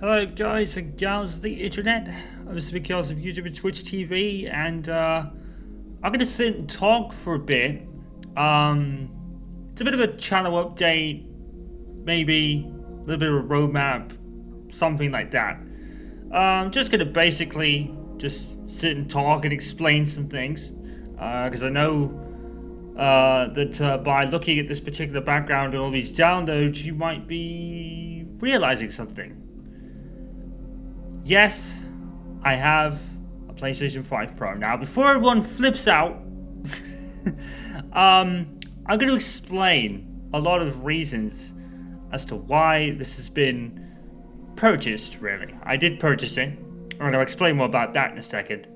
Hello guys and gals of the internet. This is because of YouTube and Twitch TV, and I'm gonna sit and talk for a bit. It's a bit of a channel update, maybe a little bit of a roadmap, something like that. Just gonna basically just sit and talk and explain some things, because I know that by looking at this particular background and all these downloads, you might be realizing something. Yes, I have a PlayStation 5 Pro. Now, before everyone flips out, I'm going to explain a lot of reasons as to why this has been purchased, really. I did purchase it. I'm going to explain more about that in a second.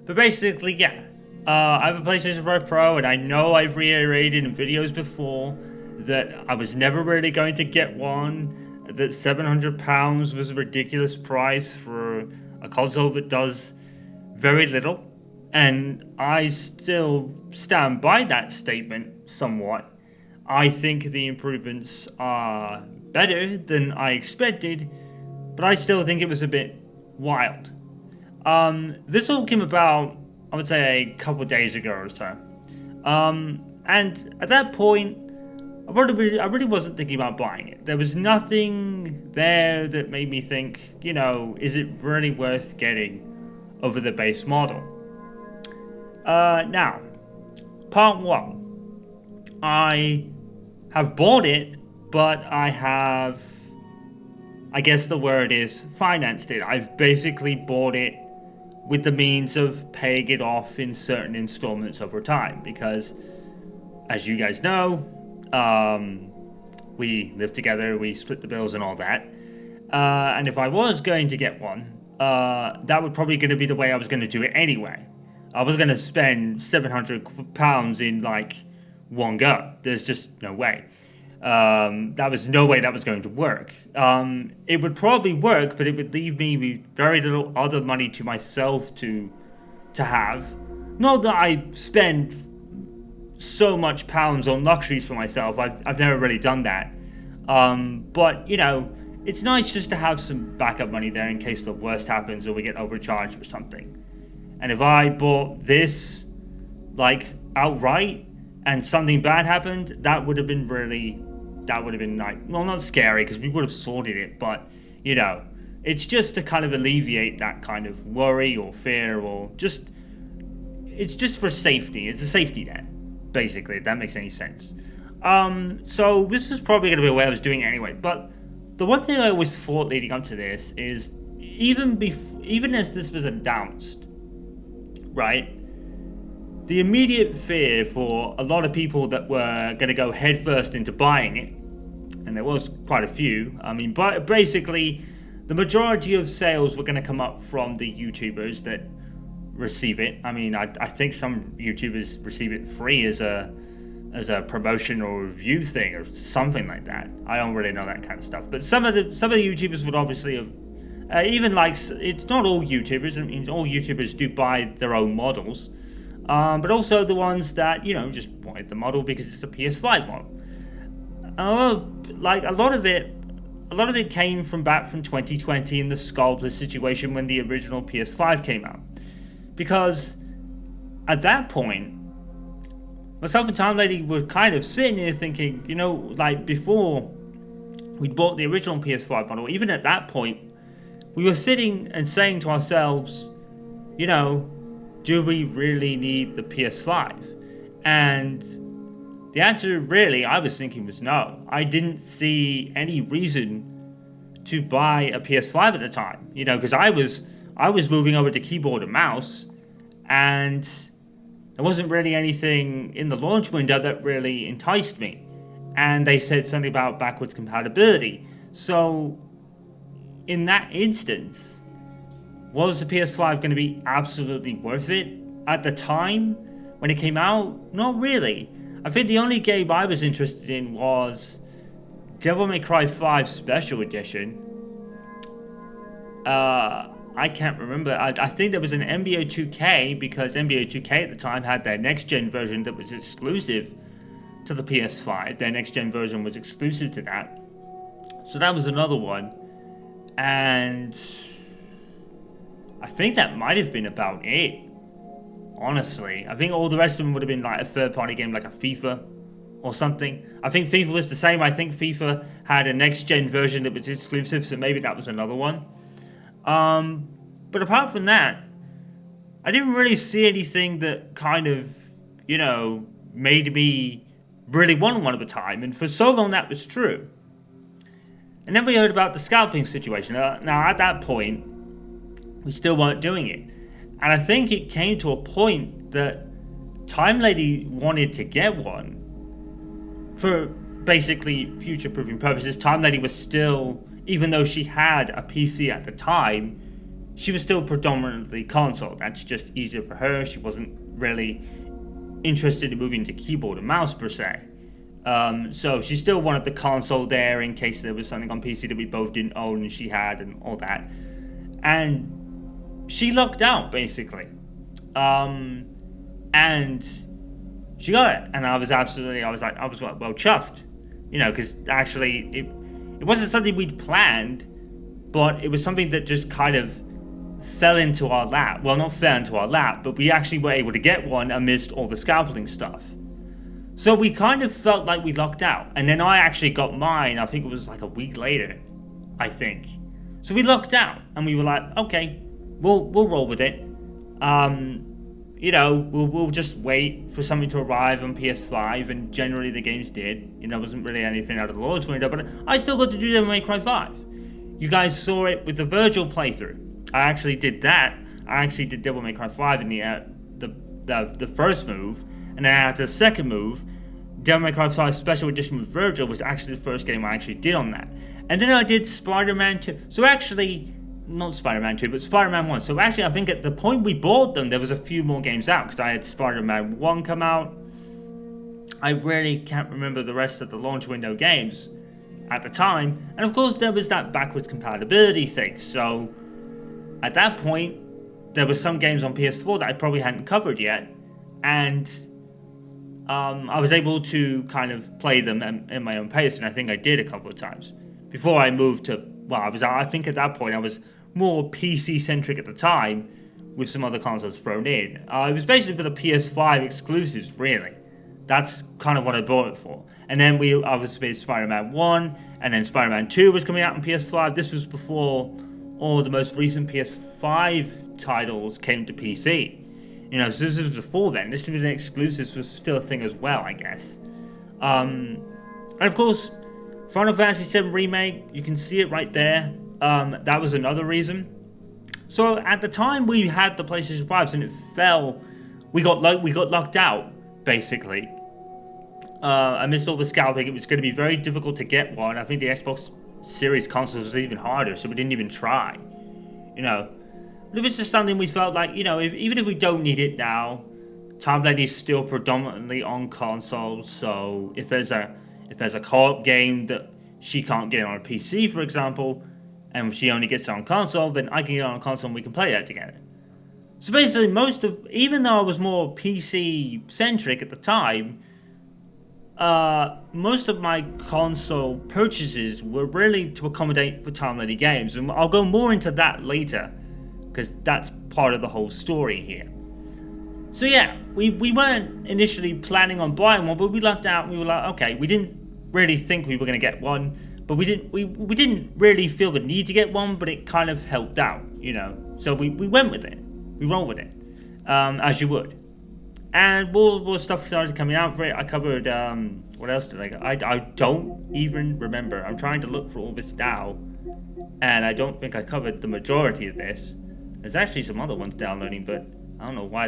But basically, yeah. I have a PlayStation 5 Pro, and I know I've reiterated in videos before that I was never really going to get one. That £700 was a ridiculous price for a console that does very little, and I still stand by that statement somewhat. I think the improvements are better than I expected, but I still think it was a bit wild. This all came about, I would say, a couple days ago or so, and at that point I really wasn't thinking about buying it. There was nothing there that made me think, is it really worth getting over the base model? Now, part one. I have bought it, but I guess the word is financed it. I've basically bought it with the means of paying it off in certain installments over time, because, as you guys know, we live together, we split the bills and all that. And if I was going to get one, that would probably going to be the way I was going to do it anyway. I was going to spend £700 in like one go. There's just no way. That was no way that was going to work. It would probably work, but it would leave me with very little other money to myself to have. Not that I spend so much pounds on luxuries for myself. I've never really done that. But it's nice just to have some backup money there in case the worst happens or we get overcharged for something. And if I bought this like outright and something bad happened, that would have been like, well, not scary because we would have sorted it, but it's just to kind of alleviate that kind of worry or fear, or it's just for safety. It's a safety net, basically, if that makes any sense. So this was probably going to be the way I was doing it anyway. But the one thing I always thought leading up to this is, even as this was announced, right, the immediate fear for a lot of people that were going to go headfirst into buying it, and there was quite a few. I mean, but basically, the majority of sales were going to come up from the YouTubers that receive it. I mean, I think some YouTubers receive it free as a promotion or review thing or something like that. I don't really know that kind of stuff. But some of the YouTubers would obviously have, even like, it's not all YouTubers. I mean, all YouTubers do buy their own models, but also the ones that just wanted the model because it's a PS5 model. A lot of it came from back from 2020 in the Sculptor situation when the original PS5 came out. Because at that point, myself and Time Lady were kind of sitting here thinking, like before we bought the original PS5 model, even at that point, we were sitting and saying to ourselves, do we really need the PS5? And the answer, really, I was thinking was no. I didn't see any reason to buy a PS5 at the time, because I was moving over to keyboard and mouse, and there wasn't really anything in the launch window that really enticed me. And they said something about backwards compatibility. So, in that instance, was the PS5 going to be absolutely worth it at the time when it came out? Not really. I think the only game I was interested in was Devil May Cry 5 Special Edition. I can't remember. I think there was an NBA 2K, because NBA 2K at the time had their next-gen version that was exclusive to the PS5. Their next-gen version was exclusive to that. So that was another one. And I think that might have been about it. Honestly, I think all the rest of them would have been like a third-party game, like a FIFA or something. I think FIFA was the same. I think FIFA had a next-gen version that was exclusive, so maybe that was another one. But apart from that, I didn't really see anything that kind of, made me really want one at the time. And for so long, that was true. And then we heard about the scalping situation. Now, at that point, we still weren't doing it. And I think it came to a point that Time Lady wanted to get one for basically future-proofing purposes. Time Lady was still, even though she had a PC at the time, she was still predominantly console. That's just easier for her. She wasn't really interested in moving to keyboard and mouse per se. So she still wanted the console there in case there was something on PC that we both didn't own and she had and all that. And she lucked out, basically. And she got it. And I was well chuffed. Because actually it wasn't something we'd planned, but it was something that just kind of fell into our lap. Well, not fell into our lap, but we actually were able to get one amidst all the scalping stuff. So we kind of felt like we lucked out. And then I actually got mine, I think it was like a week later, I think. So we lucked out, and we were like, okay, we'll roll with it. We'll just wait for something to arrive on PS5, and generally the games did. There wasn't really anything out of the launch window, but I still got to do Devil May Cry 5. You guys saw it with the Virgil playthrough. I actually did that. I actually did Devil May Cry 5 in the first move, and then after the second move, Devil May Cry 5 Special Edition with Virgil was actually the first game I actually did on that. And then I did Spider-Man 2. So actually, not Spider-Man 2, but Spider-Man 1. So actually, I think at the point we bought them, there was a few more games out, because I had Spider-Man 1 come out. I really can't remember the rest of the launch window games at the time. And of course, there was that backwards compatibility thing. So at that point, there were some games on PS4 that I probably hadn't covered yet. And I was able to kind of play them in my own pace, and I think I did a couple of times. Before I moved to, I think at that point I was more PC-centric at the time, with some other consoles thrown in. It was basically for the PS5 exclusives, really. That's kind of what I bought it for. And then we obviously made Spider-Man 1, and then Spider-Man 2 was coming out on PS5. This was before all the most recent PS5 titles came to PC. So this was before then. This was an exclusive, was still a thing as well, I guess. And of course, Final Fantasy VII Remake, you can see it right there. That was another reason. So at the time we had the PlayStation 5s and it fell, we got locked out, basically. Amidst all the scalping, it was going to be very difficult to get one. I think the Xbox Series consoles was even harder, so we didn't even try. But it was just something we felt like, even if we don't need it now, Time Lady is still predominantly on consoles. So if there's a co-op game that she can't get on a PC, for example, and she only gets it on console, then I can get it on console and we can play that together. So basically, even though I was more PC-centric at the time, most of my console purchases were really to accommodate for Time Lady games, and I'll go more into that later, because that's part of the whole story here. So yeah, we weren't initially planning on buying one, but we lucked out and we were like, okay, we didn't really think we were going to get one, but we didn't really feel the need to get one, but it kind of helped out, So we went with it. We rolled with it, as you would. And more stuff started coming out for it. I covered, what else did I go? I don't even remember. I'm trying to look for all this now, and I don't think I covered the majority of this. There's actually some other ones downloading, but I don't know why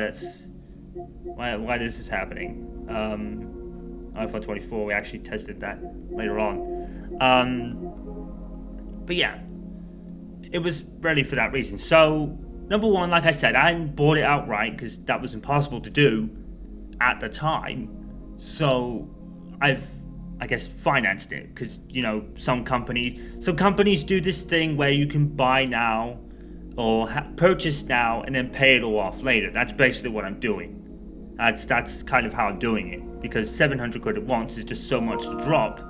why this is happening. iPhone 24, we actually tested that later on. But yeah, it was really for that reason. So, number one, like I said, I bought it outright because that was impossible to do at the time. So, I guess, financed it because, some companies do this thing where you can buy now or purchase now and then pay it all off later. That's basically what I'm doing. That's kind of how I'm doing it, because 700 quid at once is just so much to drop.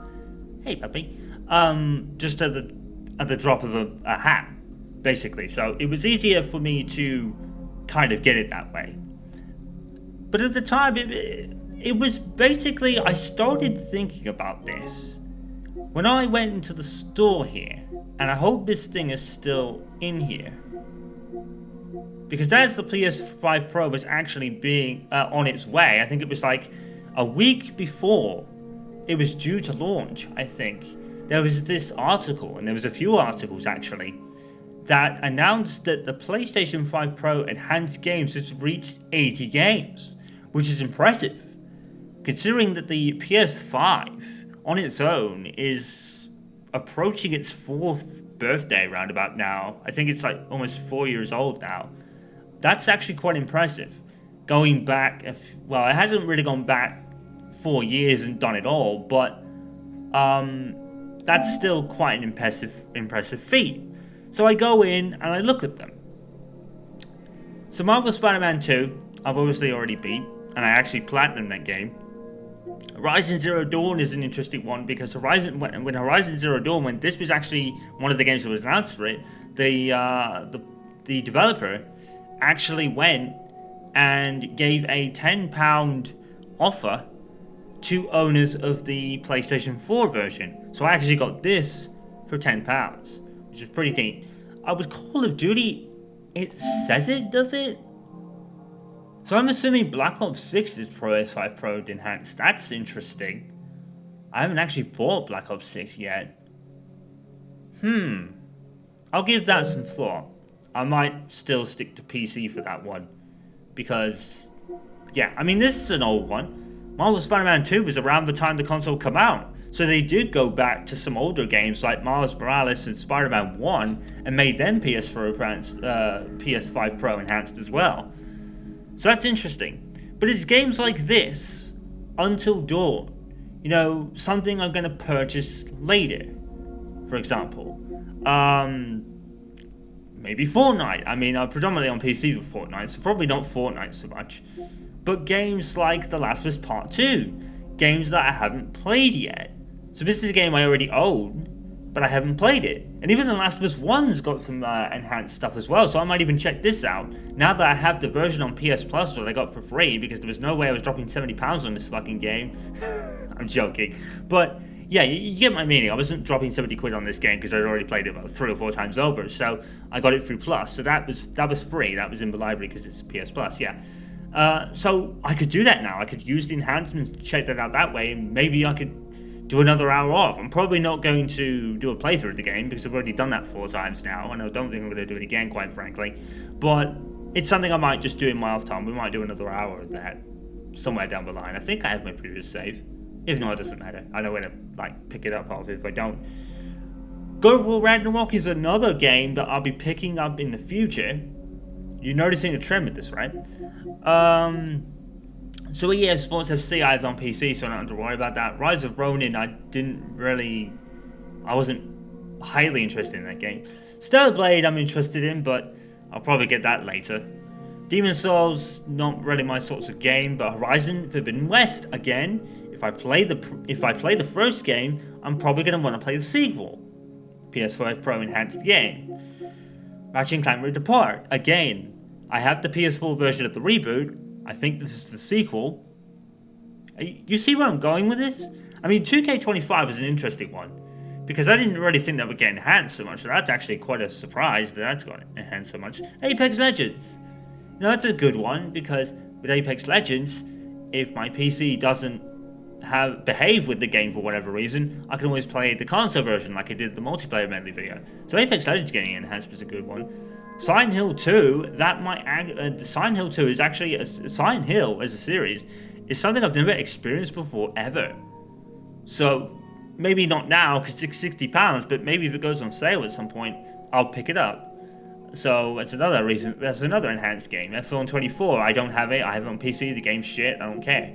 Hey, puppy. Just at at the drop of a hat, basically. So it was easier for me to kind of get it that way. But at the time, it was basically, I started thinking about this when I went into the store here, and I hope this thing is still in here. Because as the PS5 Pro was actually being on its way, I think it was like a week before it was due to launch, I think. There was this article, and there was a few articles actually, that announced that the PlayStation 5 Pro enhanced games has reached 80 games, which is impressive, considering that the PS5 on its own is approaching its 4th birthday roundabout now. I think it's like almost 4 years old now. That's actually quite impressive. Going back, well, it hasn't really gone back 4 years and done it all, but that's still quite an impressive feat. So I go in and I look at them. So Marvel Spider-Man 2, I've obviously already beat, and I actually platinumed that game. Horizon Zero Dawn is an interesting one because when Horizon Zero Dawn, when this was actually one of the games that was announced for it, the developer actually went and gave a £10 offer to owners of the PlayStation 4 version. So I actually got this for £10, which is pretty neat. With Call of Duty, it says it, does it? So I'm assuming Black Ops 6 is PS5 Pro enhanced. That's interesting. I haven't actually bought Black Ops 6 yet. I'll give that some thought. I might still stick to PC for that one. Because, yeah, I mean, this is an old one. Marvel Spider-Man 2 was around the time the console came out. So they did go back to some older games like Miles Morales and Spider-Man 1 and made them PS5 Pro enhanced as well. So that's interesting. But it's games like this, Until Dawn, you know, something I'm going to purchase later, for example. Maybe Fortnite. I mean, I'm predominantly on PC for Fortnite, so probably not Fortnite so much. But games like The Last of Us Part 2, games that I haven't played yet. So this is a game I already own, but I haven't played it. And even The Last of Us 1's got some enhanced stuff as well, so I might even check this out. Now that I have the version on PS Plus that I got for free, because there was no way I was dropping £70 on this fucking game. I'm joking. But yeah, you get my meaning. I wasn't dropping 70 quid on this game because I'd already played it about 3 or 4 times over, so I got it through Plus. So that was free. That was in the library because it's PS Plus, yeah. So I could do that now. I could use the enhancements to check that out that way, and maybe I could do another hour off. I'm probably not going to do a playthrough of the game because I've already done that 4 times now, and I don't think I'm going to do it again, quite frankly. But it's something I might just do in my off time. We might do another hour of that somewhere down the line. I think I have my previous save. If not, it doesn't matter. I know where to pick it up off if I don't. God of War Ragnarok is another game that I'll be picking up in the future. You're noticing a trend with this, right? So EA Sports FC I have on PC, so I don't have to worry about that. Rise of Ronin, I wasn't highly interested in that game. Stellar Blade I'm interested in, but I'll probably get that later. Demon's Souls, not really my sorts of game, but Horizon Forbidden West, again, if I play the first game, I'm probably going to want to play the sequel. PS5 Pro enhanced game. Ratchet & Clank Rift Apart, again, I have the PS4 version of the reboot. I think this is the sequel. You see where I'm going with this? I mean, 2K25 is an interesting one, because I didn't really think that would get enhanced so much. So that's actually quite a surprise that that's got enhanced so much. Apex Legends. Now that's a good one, because with Apex Legends, if my PC doesn't behave with the game for whatever reason, I can always play the console version like I did the multiplayer medley video. So Apex Legends getting enhanced was a good one. Silent Hill 2, Silent Hill 2 is actually Silent Hill as a series is something I've never experienced before ever. So maybe not now because it's £60, but maybe if it goes on sale at some point, I'll pick it up. So that's another reason. That's another enhanced game. F1 24, I don't have it. I have it on PC. The game's shit. I don't care.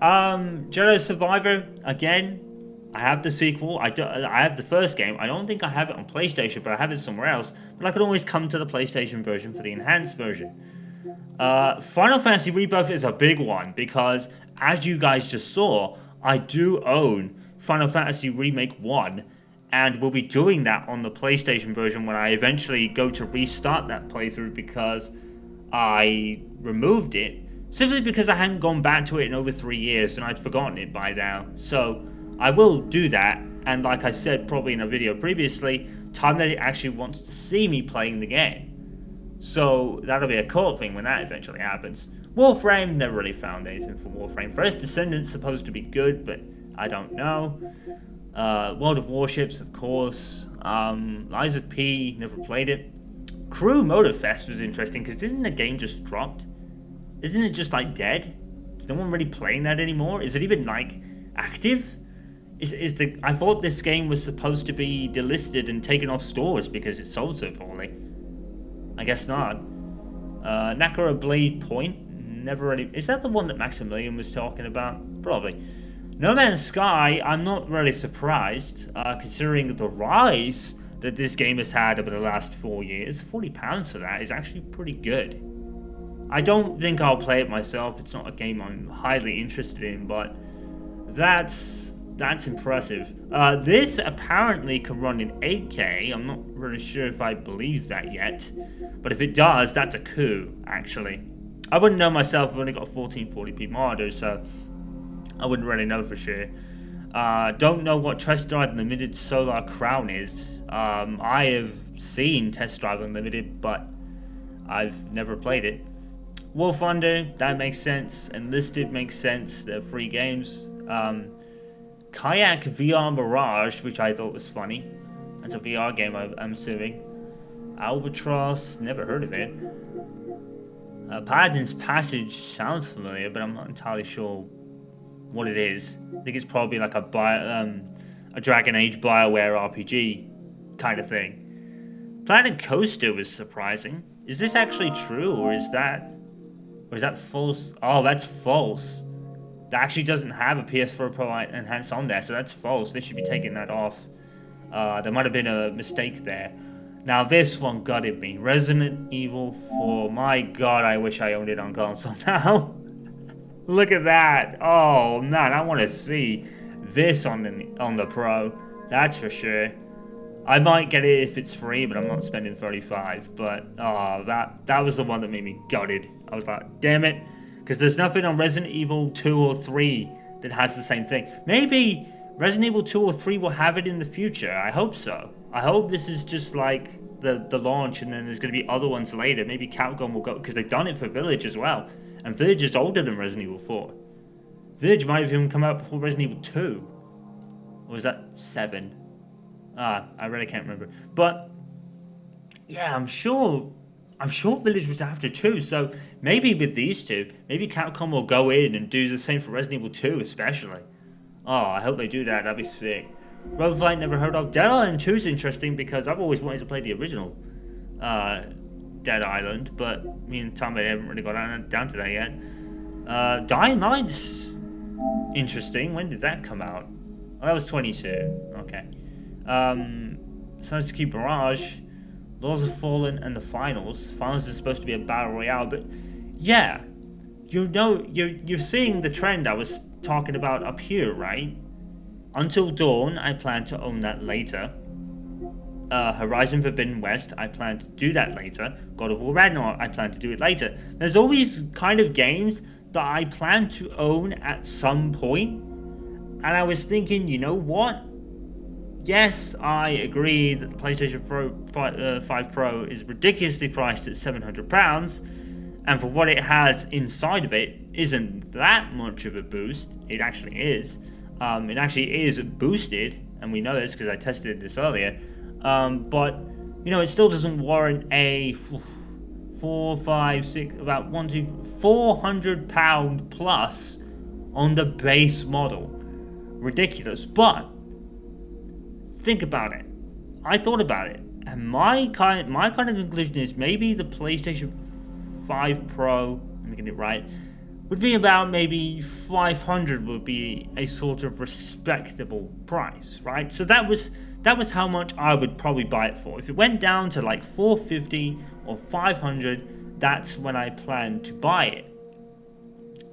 Jedi Survivor, again, I have the sequel. I have the first game. I don't think I have it on PlayStation, but I have it somewhere else. But I can always come to the PlayStation version for the enhanced version. Final Fantasy Rebirth is a big one because, as you guys just saw, I do own Final Fantasy Remake 1 And we'll be doing that on the PlayStation version when I eventually go to restart that playthrough, because I removed it simply because I hadn't gone back to it in over 3 years and I'd forgotten it by now. So I will do that, and like I said probably in a video previously, TimeLedit actually wants to see me playing the game. So that'll be a cool thing when that eventually happens. Warframe, never really found anything for Warframe. First Descendant's supposed to be good, but I don't know. World of Warships, of course. Lies of P, never played it. Crew Motorfest was interesting, because didn't the game just dropped? Isn't it just like dead? Is no one really playing that anymore? Is it even like active? I thought this game was supposed to be delisted and taken off stores because it sold so poorly. I guess not. Nakara Blade Point, never really. Is that the one that Maximilian was talking about? Probably. No Man's Sky, I'm not really surprised, considering the rise that this game has had over the last 4 years. £40 for that is actually pretty good. I don't think I'll play it myself. It's not a game I'm highly interested in, but that's impressive. This apparently can run in 8K. I'm not really sure if I believe that yet, but if it does, that's a coup, actually. I wouldn't know myself. I've only got a 1440p monitor, so I wouldn't really know for sure. Don't know what Test Drive Unlimited Solar Crown is. I have seen Test Drive Unlimited, but I've never played it. War Thunder, that makes sense. Enlisted makes sense. They're free games. Kayak VR Mirage, which I thought was funny. That's a VR game, I'm assuming. Albatross, never heard of it. Paladin's Passage sounds familiar, but I'm not entirely sure what it is. I think it's probably like a Dragon Age BioWare RPG kind of thing. Planet Coaster was surprising. Is this actually true, or is that false? Oh, that's false. That actually doesn't have a PS4 Pro Enhanced on there, so that's false. They should be taking that off. There might have been a mistake there. Now this one gutted me. Resident Evil 4. My god, I wish I owned it on console now. Look at that. Oh man, I want to see this on the Pro. That's for sure. I might get it if it's free, but I'm not spending $35. But oh, that was the one that made me gutted. I was like, damn it. Because there's nothing on Resident Evil 2 or 3 that has the same thing. Maybe Resident Evil 2 or 3 will have it in the future. I hope so. I hope this is just like the launch, and then there's going to be other ones later. Maybe Capcom will go, because they've done it for Village as well. And Village is older than Resident Evil 4. Village might have even come out before Resident Evil 2. Or was that 7? I really can't remember. But yeah, I'm sure Village was after 2, so maybe with these two, maybe Capcom will go in and do the same for Resident Evil 2 especially. Oh, I hope they do that, that'd be sick. Roguelite, never heard of. Dead Island 2 is interesting because I've always wanted to play the original Dead Island, but me and Tommy haven't really got down to that yet. Dying Light's interesting. When did that come out? Oh, that was 22. Okay. Sunset Key Barrage, Laws of Fallen, and the Finals. Finals is supposed to be a battle royale, but yeah, you're seeing the trend I was talking about up here, right? Until Dawn, I plan to own that later. Horizon Forbidden West, I plan to do that later. God of War Ragnarok, I plan to do it later. There's all these kind of games that I plan to own at some point. And I was thinking, you know what? Yes, I agree that the PlayStation 5 Pro is ridiculously priced at £700. And for what it has inside of it, isn't that much of a boost. It actually is. It actually is boosted, and we know this because I tested this earlier. But you know, it still doesn't warrant a £400 plus on the base model. Ridiculous. But think about it. I thought about it, and my kind of conclusion is maybe the PlayStation 5 Pro, let me get it right, would be about maybe 500 would be a sort of respectable price, right? So that was how much I would probably buy it for. If it went down to like 450 or 500, that's when I plan to buy it.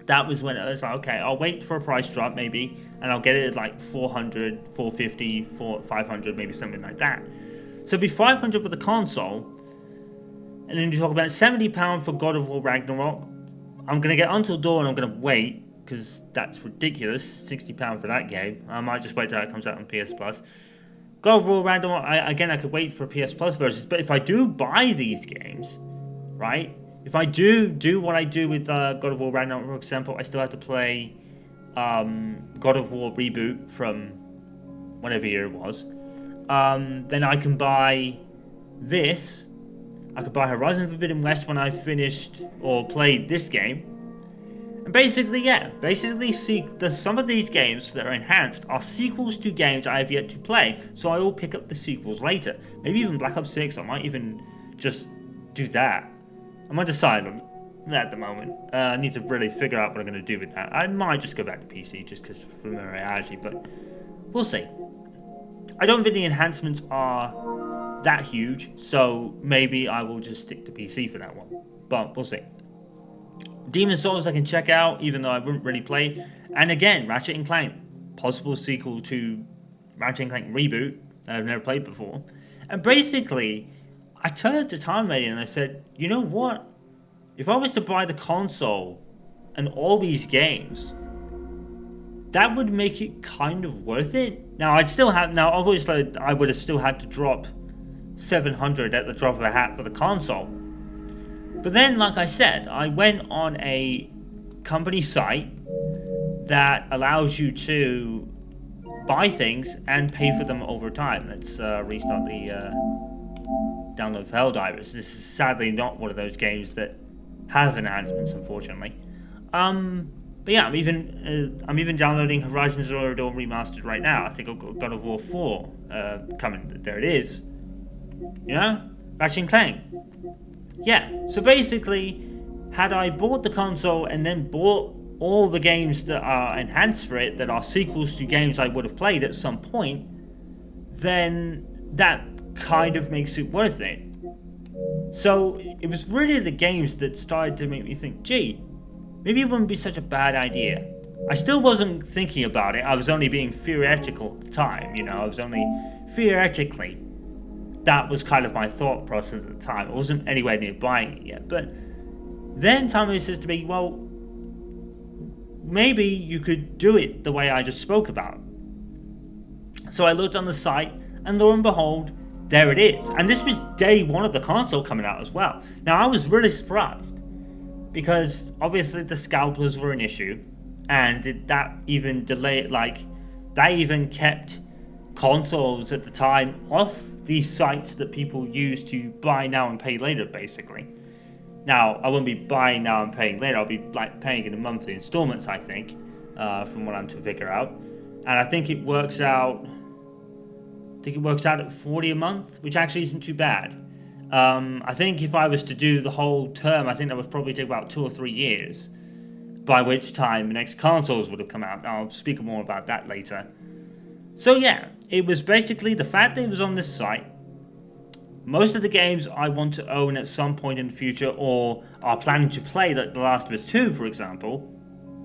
that was when I was like, okay, I'll wait for a price drop maybe, and I'll get it at like 400, 450, 500, maybe something like that. So it'd be 500 for the console, and then you talk about £70 for God of War Ragnarok. I'm going to get Until Dawn, I'm going to wait, because that's ridiculous, £60 for that game. I might just wait till it comes out on PS Plus. God of War Ragnarok, again, I could wait for PS Plus versions, but if I do buy these games, right, if I do what I do with God of War Ragnarok, for example, I still have to play God of War Reboot from whatever year it was. Then I can buy this. I could buy Horizon Forbidden West when I finished or played this game. And basically, some of these games that are enhanced are sequels to games I have yet to play, so I will pick up the sequels later. Maybe even Black Ops 6, I might even just do that. I'm undecided on that at the moment. I need to really figure out what I'm going to do with that. I might just go back to PC just because of familiarity, but we'll see. I don't think the enhancements are that huge, so maybe I will just stick to PC for that one. But we'll see. Demon's Souls I can check out, even though I wouldn't really play. And again, Ratchet & Clank, possible sequel to Ratchet & Clank Reboot that I've never played before. And basically, I turned to Time Lady and I said, you know what? If I was to buy the console and all these games, that would make it kind of worth it. Now, obviously, I would have still had to drop 700 at the drop of a hat for the console. But then, like I said, I went on a company site that allows you to buy things and pay for them over time. Let's restart the download for Helldivers. This is sadly not one of those games that has enhancements, unfortunately. But yeah, I'm even downloading Horizon Zero Dawn Remastered right now. I think I've got God of War 4 coming. There it is. You know? Ratchet & Clank. Yeah, so basically, had I bought the console and then bought all the games that are enhanced for it, that are sequels to games I would have played at some point, then that kind of makes it worth it. So it was really the games that started to make me think, gee, maybe it wouldn't be such a bad idea. I still wasn't thinking about it, I was only being theoretical at the time, you know, I was only theoretically. That was kind of my thought process at the time. I wasn't anywhere near buying it yet. But then Tommy says to me, well, maybe you could do it the way I just spoke about. So I looked on the site, and lo and behold, there it is. And this was day one of the console coming out as well. Now, I was really surprised, because obviously the scalpers were an issue, and that even kept consoles at the time off these sites that people use to buy now and pay later, basically. Now, I won't be buying now and paying later. I'll be like paying in monthly installments, I think, from what I'm to figure out. And I think it works out. At 40 a month, which actually isn't too bad. I think if I was to do the whole term, I think that would probably take about 2 or 3 years. By which time the next consoles would have come out. I'll speak more about that later. So yeah, it was basically the fact that it was on this site. Most of the games I want to own at some point in the future or are planning to play, like The Last of Us 2, for example,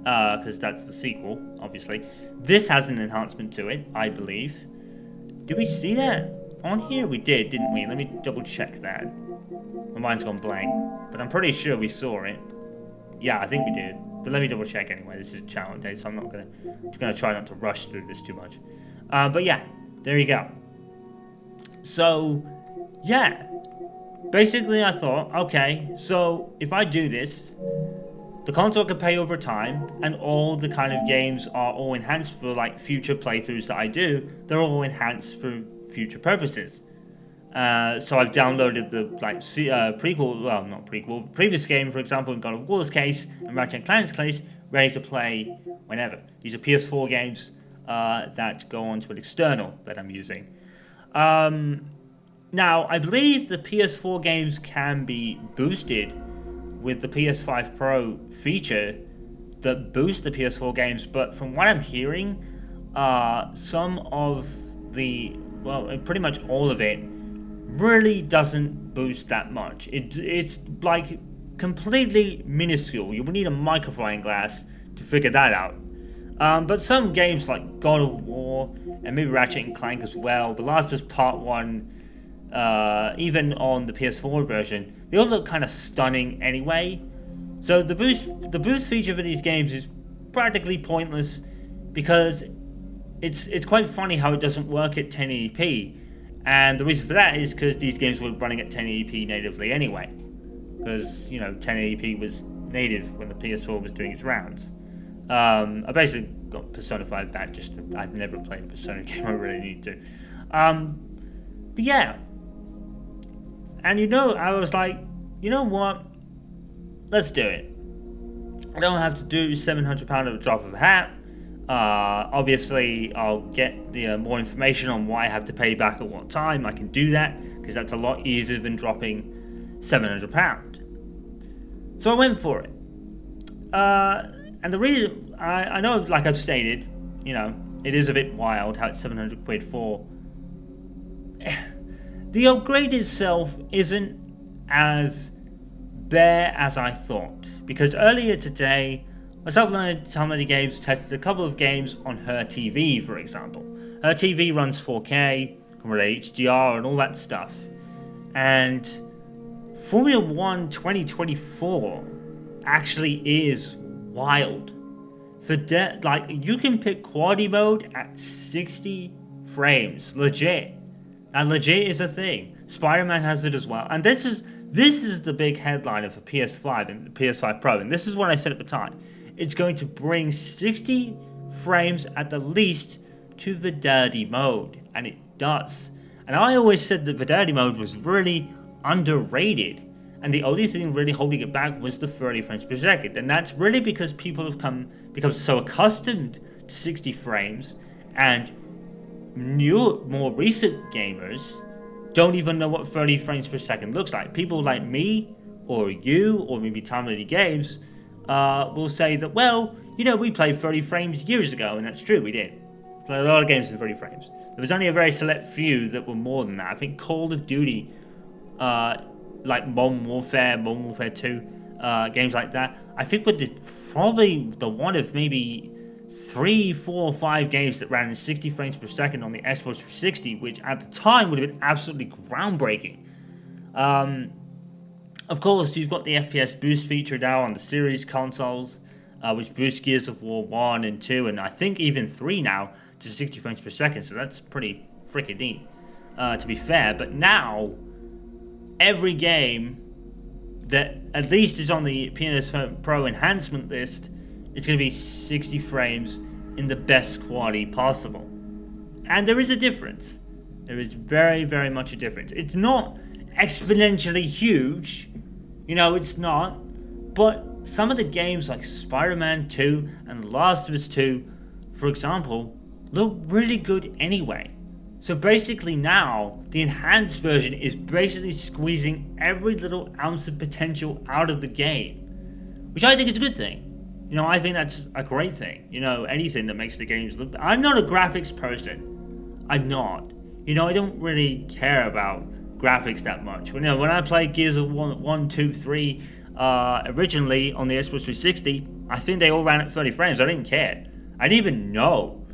because that's the sequel, obviously. This has an enhancement to it, I believe. Did we see that on here? We did, didn't we? Let me double check that. My mind's gone blank, but I'm pretty sure we saw it. Yeah, I think we did. But let me double check anyway. This is a challenge day, so I'm not gonna try not to rush through this too much. But yeah, there you go. So, yeah. Basically, I thought, okay, so if I do this, the console can pay over time, and all the kind of games are all enhanced for like future playthroughs that I do. They're all enhanced for future purposes. So I've downloaded the previous game, for example, in God of War's case, and Ratchet & Clank's case, ready to play whenever. These are PS4 games that go onto an external that I'm using. Now, I believe the PS4 games can be boosted with the PS5 Pro feature that boosts the PS4 games, but from what I'm hearing, some of pretty much all of it really doesn't boost that much. It's like completely minuscule. You would need a magnifying glass to figure that out. But some games like God of War and maybe Ratchet and Clank as well, The Last of Us Part 1, even on the PS4 version, they all look kind of stunning anyway. So the boost feature for these games is practically pointless because it's quite funny how it doesn't work at 1080p. And the reason for that is because these games were running at 1080p natively anyway. Because, 1080p was native when the PS4 was doing its rounds. I basically got personified that, I've never played a Persona game, I really need to. But yeah. And I was like, you know what? Let's do it. I don't have to do £700 at a drop of a hat. Obviously, I'll get the more information on why I have to pay back at what time. I can do that, because that's a lot easier than dropping £700. So I went for it. And the reason, I know, like I've stated, it is a bit wild how it's 700 quid for... The upgrade itself isn't as bare as I thought. Because earlier today, myself and Tamlady Games tested a couple of games on her TV, for example. Her TV runs 4K, can relate HDR and all that stuff. And Formula 1 2024 actually is wild. You can pick quality mode at 60 frames, legit. And legit is a thing. Spider-Man has it as well. And this is the big headliner for PS5 and the PS5 Pro. And this is what I said at the time. It's going to bring 60 frames at the least to Fidelity mode. And it does. And I always said that Fidelity mode was really underrated. And the only thing really holding it back was the 30 frames per second. And that's really because people have become so accustomed to 60 frames. And more recent gamers don't even know what 30 frames per second looks like. People like me, or you, or maybe Tamlady Games, will say that, well, we played 30 frames years ago, and that's true, we did. Played a lot of games in 30 frames. There was only a very select few that were more than that. I think Call of Duty, like Modern Warfare 2, games like that, I think were probably the one of maybe 3, 4, 5 games that ran in 60 frames per second on the Xbox 360, which at the time would have been absolutely groundbreaking. Of course, you've got the FPS boost feature now on the series consoles, which boosts Gears of War 1 and 2, and I think even 3 now to 60 frames per second, so that's pretty freaking neat, to be fair. But now, every game that at least is on the PS Pro enhancement list, it's going to be 60 frames in the best quality possible. And there is a difference. There is very, very much a difference. It's not exponentially huge. It's not. But some of the games like Spider-Man 2 and Last of Us 2, for example, look really good anyway. So basically now, the enhanced version is basically squeezing every little ounce of potential out of the game. Which I think is a good thing. I think that's a great thing. Anything that makes the games look... I'm not a graphics person. I'm not. I don't really care about graphics that much. When I played Gears of War 1, 2, 3, originally on the Xbox 360, I think they all ran at 30 frames. I didn't care. I didn't even know,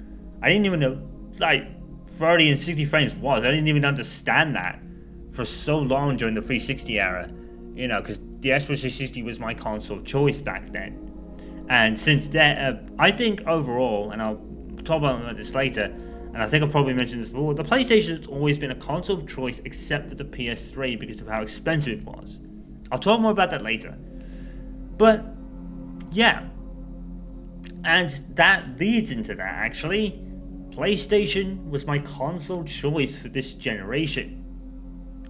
like, 30 and 60 frames was. I didn't even understand that for so long during the 360 era. Because the Xbox 360 was my console of choice back then. And since then, I think overall, and I'll talk about this later, and I think I've probably mentioned this before, the PlayStation has always been a console of choice except for the PS3 because of how expensive it was. I'll talk more about that later. But, yeah. And that leads into that, actually. PlayStation was my console choice for this generation.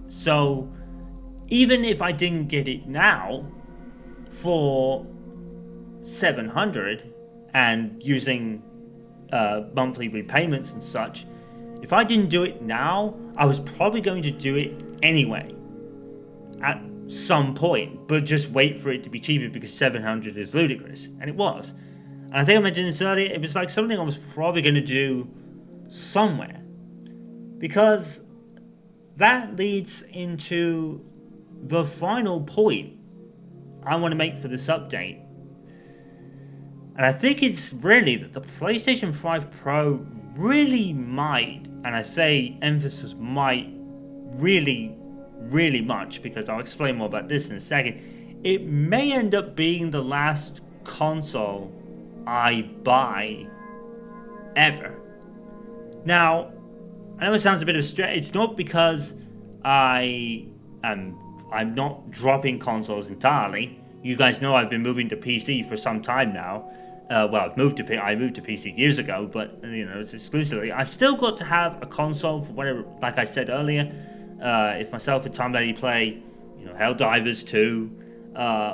So, even if I didn't get it now, for 700 and using monthly repayments and such, if I didn't do it now, I was probably going to do it anyway at some point, but just wait for it to be cheaper because 700 is ludicrous, and it was. And I think I mentioned this earlier, it was like something I was probably going to do somewhere, because that leads into the final point I want to make for this update. And I think it's really that the PlayStation 5 Pro really might, and I say emphasis might, really, really much, because I'll explain more about this in a second. It may end up being the last console I buy ever. Now, I know it sounds a bit of a stretch. It's not because I'm not dropping consoles entirely. You guys know I've been moving to PC for some time now. Well, I moved to PC years ago, but it's exclusively. I've still got to have a console for whatever. Like I said earlier, if myself and Tom Lady play, Helldivers 2,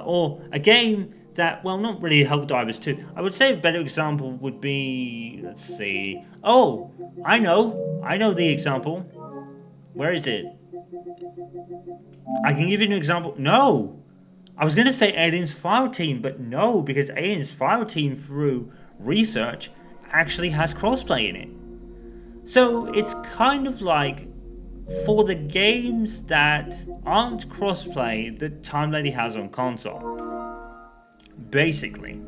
or a game that, well, not really Helldivers 2. I would say a better example would be, let's see. Oh, I know the example. Where is it? I can give you an example. No. I was going to say Aliens Fireteam, but no, because Aliens Fireteam, through research, actually has crossplay in it. So it's kind of like, for the games that aren't crossplay that Time Lady has on console, basically,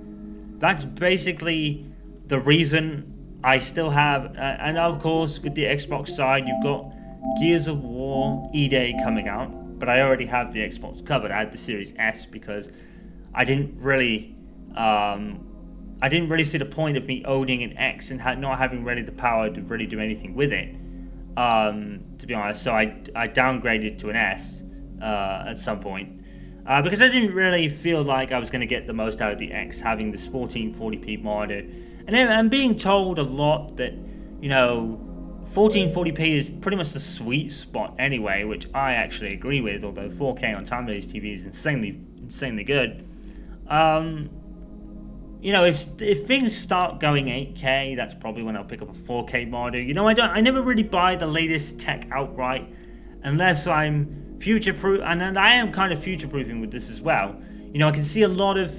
that's basically the reason I still have, and of course, with the Xbox side, you've got Gears of War E-Day coming out. But I already have the Xbox covered. I had the Series S because I didn't really see the point of me owning an X and not having really the power to really do anything with it. To be honest, so I downgraded to an S at some point because I didn't really feel like I was going to get the most out of the X, having this 1440p monitor, and then I'm being told a lot that 1440p is pretty much the sweet spot anyway, which I actually agree with, although 4K on Time Lady's TV is insanely good. If things start going 8K, that's probably when I'll pick up a 4K monitor. I never really buy the latest tech outright unless I'm future-proof, and I am kind of future-proofing with this as well. I can see a lot of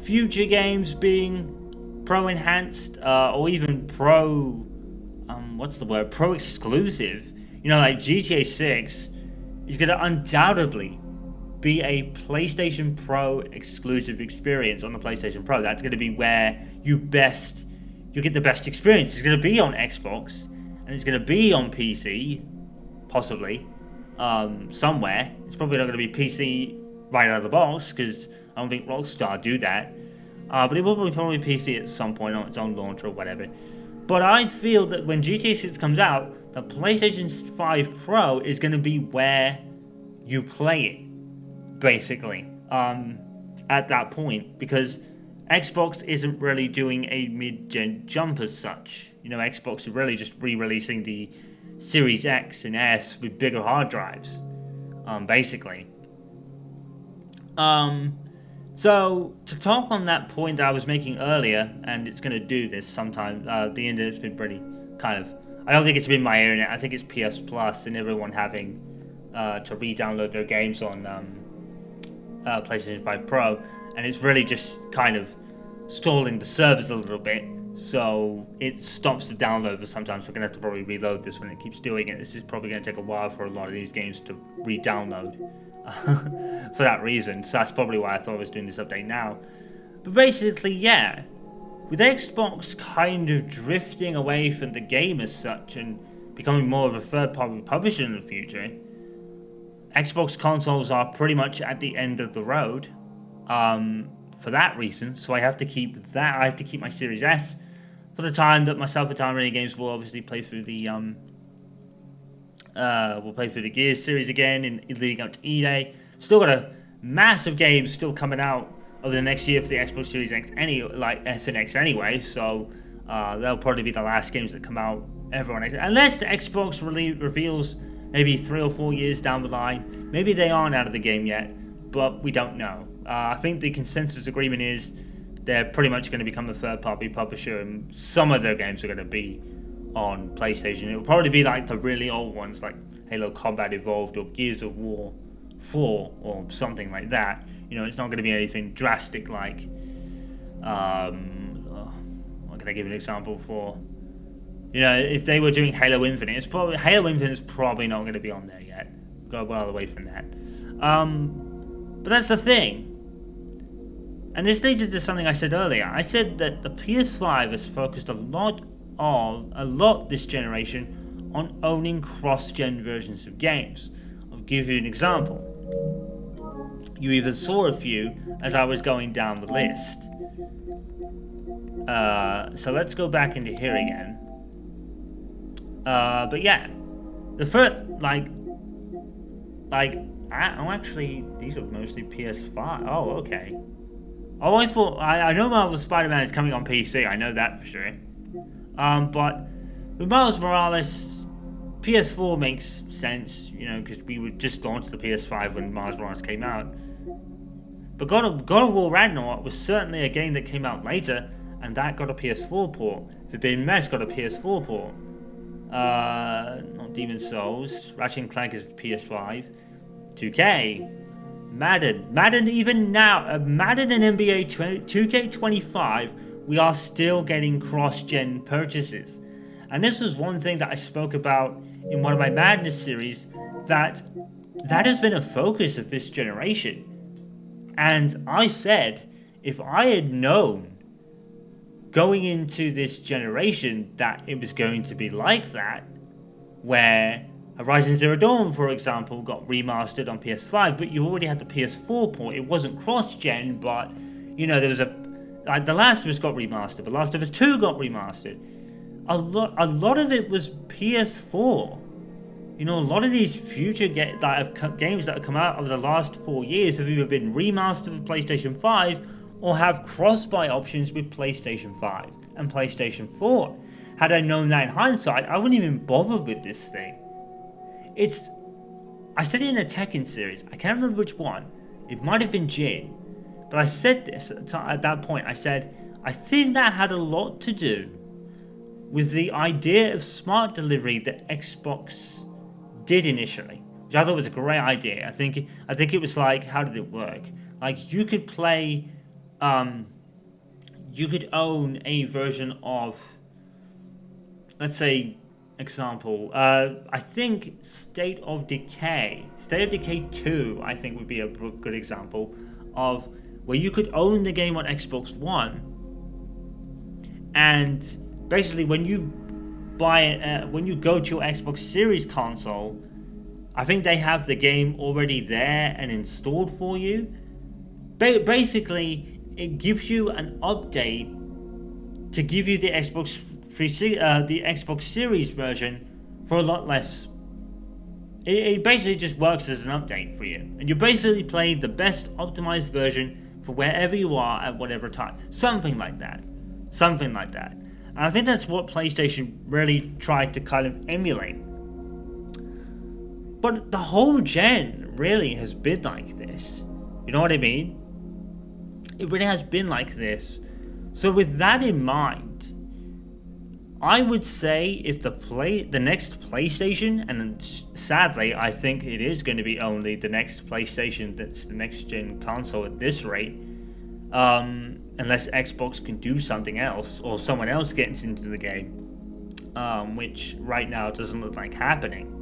future games being pro-enhanced, or even pro exclusive. Like GTA 6 is going to undoubtedly be a PlayStation Pro exclusive experience on the PlayStation Pro. That's going to be where you get the best experience. It's going to be on Xbox, and it's going to be on PC, possibly, somewhere. It's probably not going to be PC right out of the box, because I don't think Rockstar do that. But it will be probably PC at some point on its own launch or whatever. But I feel that when GTA 6 comes out, the PlayStation 5 Pro is going to be where you play it, basically, at that point. Because Xbox isn't really doing a mid-gen jump as such. Xbox is really just re-releasing the Series X and S with bigger hard drives, basically. So, to talk on that point that I was making earlier, and it's going to do this sometime, the internet's been pretty kind of, I don't think it's been my internet, I think it's PS Plus and everyone having to re-download their games on PlayStation 5 Pro, and it's really just kind of stalling the servers a little bit, so it stops the download for sometimes, so we're going to have to probably reload this when it keeps doing it. This is probably going to take a while for a lot of these games to re-download. For that reason, so that's probably why I thought I was doing this update now. But basically, yeah, with Xbox kind of drifting away from the game as such and becoming more of a third-party publisher in the future, Xbox consoles are pretty much at the end of the road for that reason. So I have to keep that. I have to keep my Series S for the time that myself and Time Running Games will obviously play through the we'll play through the Gears series again in leading up to E-Day. Still got a massive game still coming out over the next year for the Xbox Series X, S and X anyway. So they'll probably be the last games that come out ever on Xbox, unless the Xbox reveals maybe 3 or 4 years down the line. Maybe they aren't out of the game yet, but we don't know. I think the consensus agreement is they're pretty much going to become a third-party publisher, and some of their games are going to be on PlayStation. It will probably be like the really old ones, like Halo Combat Evolved or Gears of War 4 or something like that. It's not going to be anything drastic like what can I give an example for? If they were doing Halo Infinite, Halo Infinite is probably not going to be on there yet. Go well away from that. But that's the thing. And this leads into something I said earlier. I said that the PS5 has focused a lot this generation on owning cross-gen versions of games. I'll give you an example. You even saw a few as I was going down the list. So let's go back into here again. But yeah, the first, actually, these are mostly PS5. Oh, okay. Oh, I know Marvel's Spider-Man is coming on PC. I know that for sure. But with Miles Morales, PS4 makes sense, because we would just launch the PS5 when Miles Morales came out. But God of War Ragnarok was certainly a game that came out later, and that got a PS4 port. Forbidden West got a PS4 port. Not Demon's Souls. Ratchet & Clank is PS5. 2K. Madden even now, Madden and NBA 2K25, we are still getting cross-gen purchases. And this was one thing that I spoke about in one of my Madness series, that has been a focus of this generation. And I said, if I had known going into this generation that it was going to be like that, where Horizon Zero Dawn, for example, got remastered on PS5, but you already had the PS4 port. It wasn't cross-gen, but, there was The Last of Us got remastered. The Last of Us 2 got remastered. A lot of it was PS4. A lot of these future games that have come out over the last 4 years have either been remastered with PlayStation 5 or have cross-buy options with PlayStation 5 and PlayStation 4. Had I known that in hindsight, I wouldn't even bother with this thing. I said it in a Tekken series. I can't remember which one. It might have been Jin. But I said this at that point. I said, I think that had a lot to do with the idea of smart delivery that Xbox did initially, which I thought was a great idea. I think it was like, how did it work? Like, you could play, you could own a version of, let's say, example, I think State of Decay 2, I think would be a good example of where you could own the game on Xbox One, and basically when you buy it, when you go to your Xbox Series console, I think they have the game already there and installed for you. Basically, it gives you an update to give you the Xbox Series version for a lot less. It basically just works as an update for you, and you're basically playing the best optimized version for wherever you are at whatever time. Something like that. And I think that's what PlayStation really tried to kind of emulate. But the whole gen really has been like this. You know what I mean? It really has been like this. So with that in mind, I would say if the next PlayStation, and sadly I think it is going to be only the next PlayStation that's the next gen console at this rate, unless Xbox can do something else or someone else gets into the game, which right now doesn't look like happening.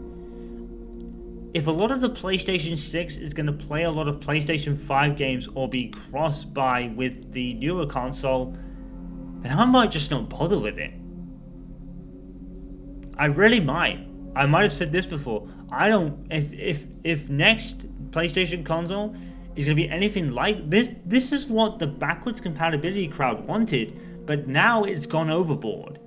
If a lot of the PlayStation 6 is going to play a lot of PlayStation 5 games or be cross-buy with the newer console, then I might just not bother with it. I really might. I might have said this before. If next PlayStation console is going to be anything like this, this is what the backwards compatibility crowd wanted, but now it's gone overboard.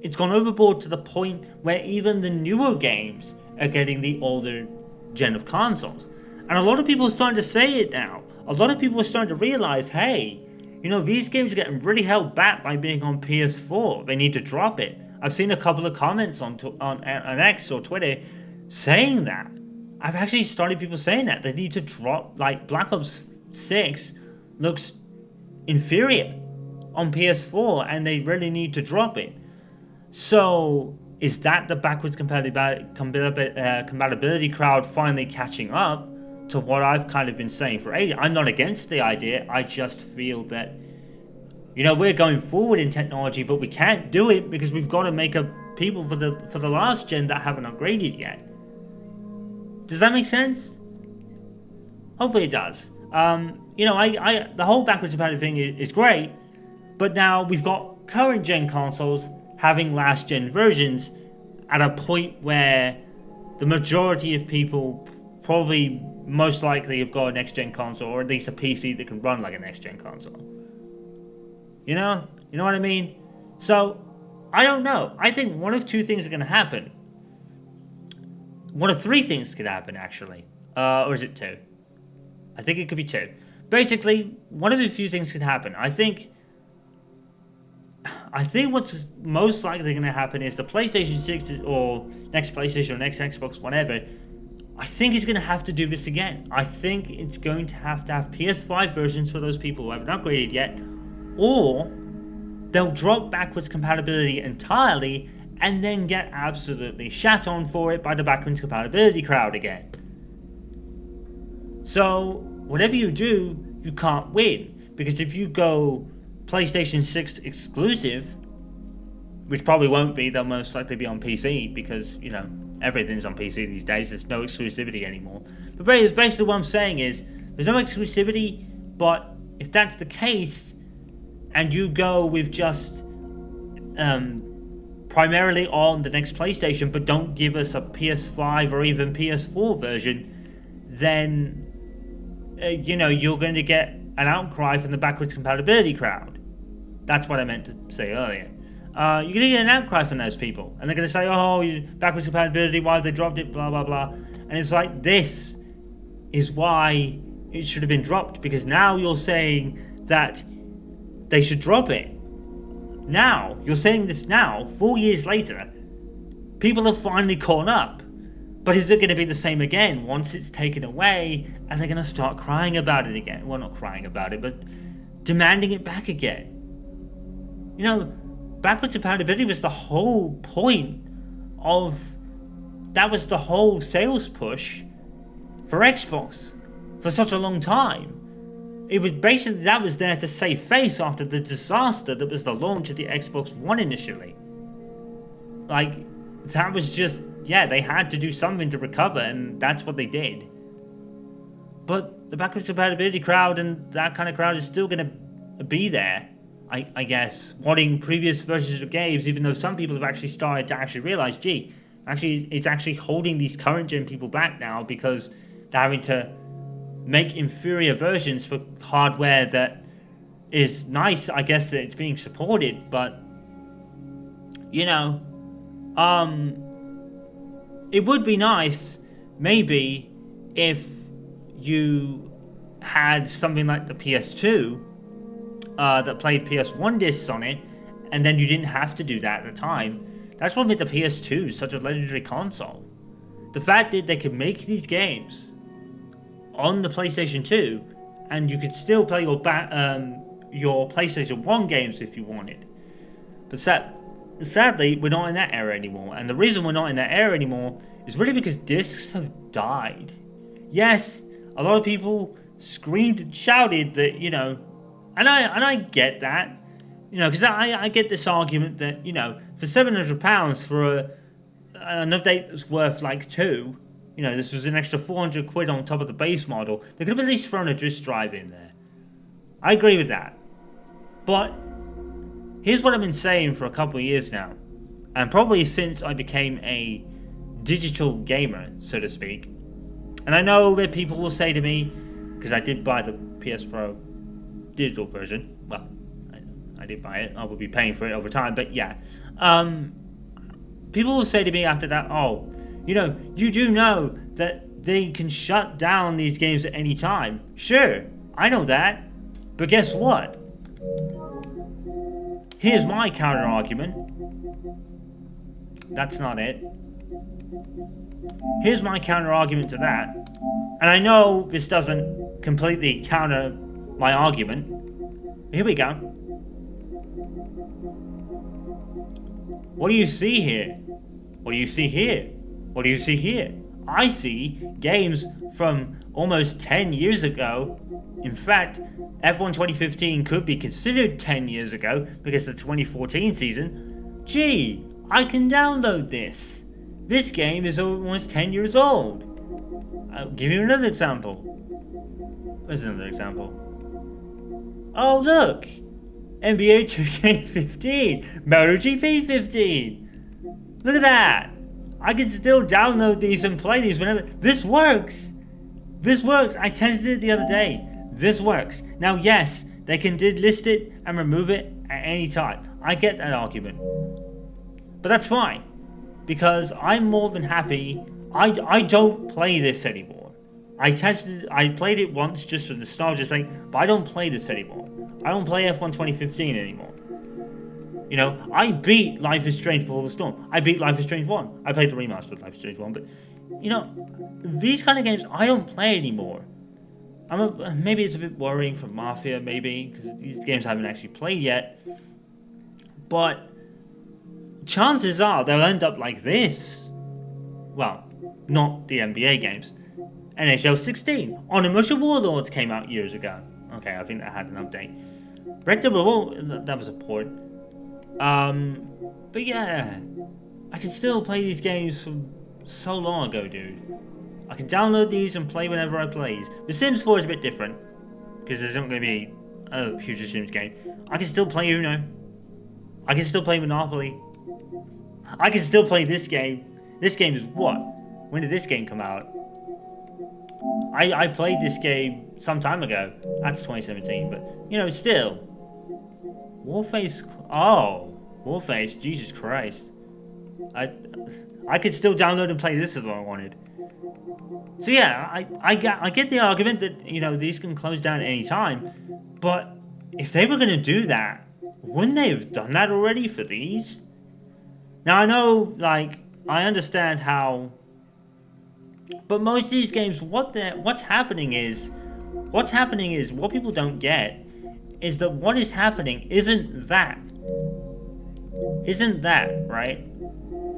It's gone overboard to the point where even the newer games are getting the older gen of consoles. And a lot of people are starting to say it now. A lot of people are starting to realize, hey, these games are getting really held back by being on PS4. They need to drop it. I've seen a couple of comments on X or Twitter saying that. I've actually started people saying that. They need to drop, like, Black Ops 6 looks inferior on PS4 and they really need to drop it. So, is that the backwards compatibility crowd finally catching up to what I've kind of been saying for ages? I'm not against the idea. I just feel that, we're going forward in technology, but we can't do it because we've got to make up people for the last gen that haven't upgraded yet. Does that make sense? Hopefully it does. The whole backwards compatibility thing is great, but now we've got current gen consoles having last gen versions at a point where the majority of people probably most likely have got a next gen console, or at least a PC that can run like a next gen console. You know what I mean? So I don't know. I think one of two things are going to happen. One of three things could happen, actually. Or is it two? I think it could be two. Basically, one of a few things could happen. I think what's most likely going to happen is the PlayStation 6 or next PlayStation or next Xbox, whatever, I think it's going to have to do this again. I think it's going to have PS5 versions for those people who haven't upgraded yet, or they'll drop backwards compatibility entirely and then get absolutely shat on for it by the backwards compatibility crowd again. So, whatever you do, you can't win. Because if you go PlayStation 6 exclusive, which probably won't be, they'll most likely be on PC because, everything's on PC these days. There's no exclusivity anymore. But basically what I'm saying is, there's no exclusivity, but if that's the case, and you go with just primarily on the next PlayStation, but don't give us a PS5 or even PS4 version, then you're going to get an outcry from the backwards compatibility crowd. That's what I meant to say earlier. You're going to get an outcry from those people, and they're going to say, "Oh, backwards compatibility, why they dropped it, blah blah blah." And it's like, this is why it should have been dropped, because now you're saying that they should drop it. Now, you're saying this now, 4 years later, people have finally caught up. But is it going to be the same again once it's taken away, and they're going to start crying about it again? Well, not crying about it, but demanding it back again. Backwards compatibility was the whole point that was the whole sales push for Xbox for such a long time. It was basically, that was there to save face after the disaster that was the launch of the Xbox One initially. That was just, they had to do something to recover, and that's what they did. But the backwards compatibility crowd and that kind of crowd is still going to be there, I guess, wanting previous versions of games, even though some people have actually started to actually realize, it's actually holding these current gen people back now because they're having to make inferior versions for hardware that is nice, I guess, that it's being supported, but it would be nice maybe if you had something like the PS2 that played PS1 discs on it, and then you didn't have to do that at the time. That's what made the PS2 such a legendary console. The fact that they could make these games on the PlayStation 2, and you could still play your PlayStation 1 games if you wanted. But sadly, we're not in that era anymore. And the reason we're not in that era anymore is really because discs have died. Yes, a lot of people screamed and shouted that, and I get that, because I get this argument that, for £700 for an update that's worth like £2, this was an extra 400 quid on top of the base model. They could have at least thrown a disk drive in there. I agree with that. But here's what I've been saying for a couple of years now, and probably since I became a digital gamer, so to speak. And I know that people will say to me, because I did buy the PS Pro digital version. Well, I did buy it. I will be paying for it over time, but yeah. People will say to me after that, you do know that they can shut down these games at any time. Sure, I know that. But guess what? Here's my counter argument. That's not it. Here's my counter argument to that. And I know this doesn't completely counter my argument. Here we go. What do you see here? What do you see here? What do you see here? I see games from almost 10 years ago. In fact, F1 2015 could be considered 10 years ago because of the 2014 season. Gee, I can download this. This game is almost 10 years old. I'll give you another example. There's another example. Oh, look! NBA 2K15, MotoGP 15. Look at that! I can still download these and play these whenever. This works! This works! I tested it the other day. This works. Now, yes, they can delist it and remove it at any time. I get that argument. But that's fine. Because I'm more than happy. I don't play this anymore. I played it once just for nostalgia's sake, but I don't play this anymore. I don't play F1 2015 anymore. You know, I beat Life is Strange Before the Storm. I beat Life is Strange 1. I played the remastered of Life is Strange 1, but, you know, these kind of games I don't play anymore. Maybe it's a bit worrying for Mafia, maybe, because these games I haven't actually played yet. But chances are they'll end up like this. Well, not the NBA games. NHL 16. Onimusha Warlords came out years ago. Okay, I think that had an update. Red Dead Revolver, that was a port. But yeah, I can still play these games from so long ago, dude. I can download these and play whenever I please. The Sims 4 is a bit different, because there's not going to be a future Sims game. I can still play Uno. I can still play Monopoly. I can still play this game. This game is what? When did this game come out? I played this game some time ago. That's 2017, but, you know, still. Warface. Oh, Warface. Jesus Christ. I could still download and play this if I wanted. So yeah, I get the argument that, you know, these can close down at any time, but if they were going to do that, wouldn't they have done that already for these? Now I know, like, I understand how, but most of these games, what's happening is what people don't get is that what is happening isn't that, right?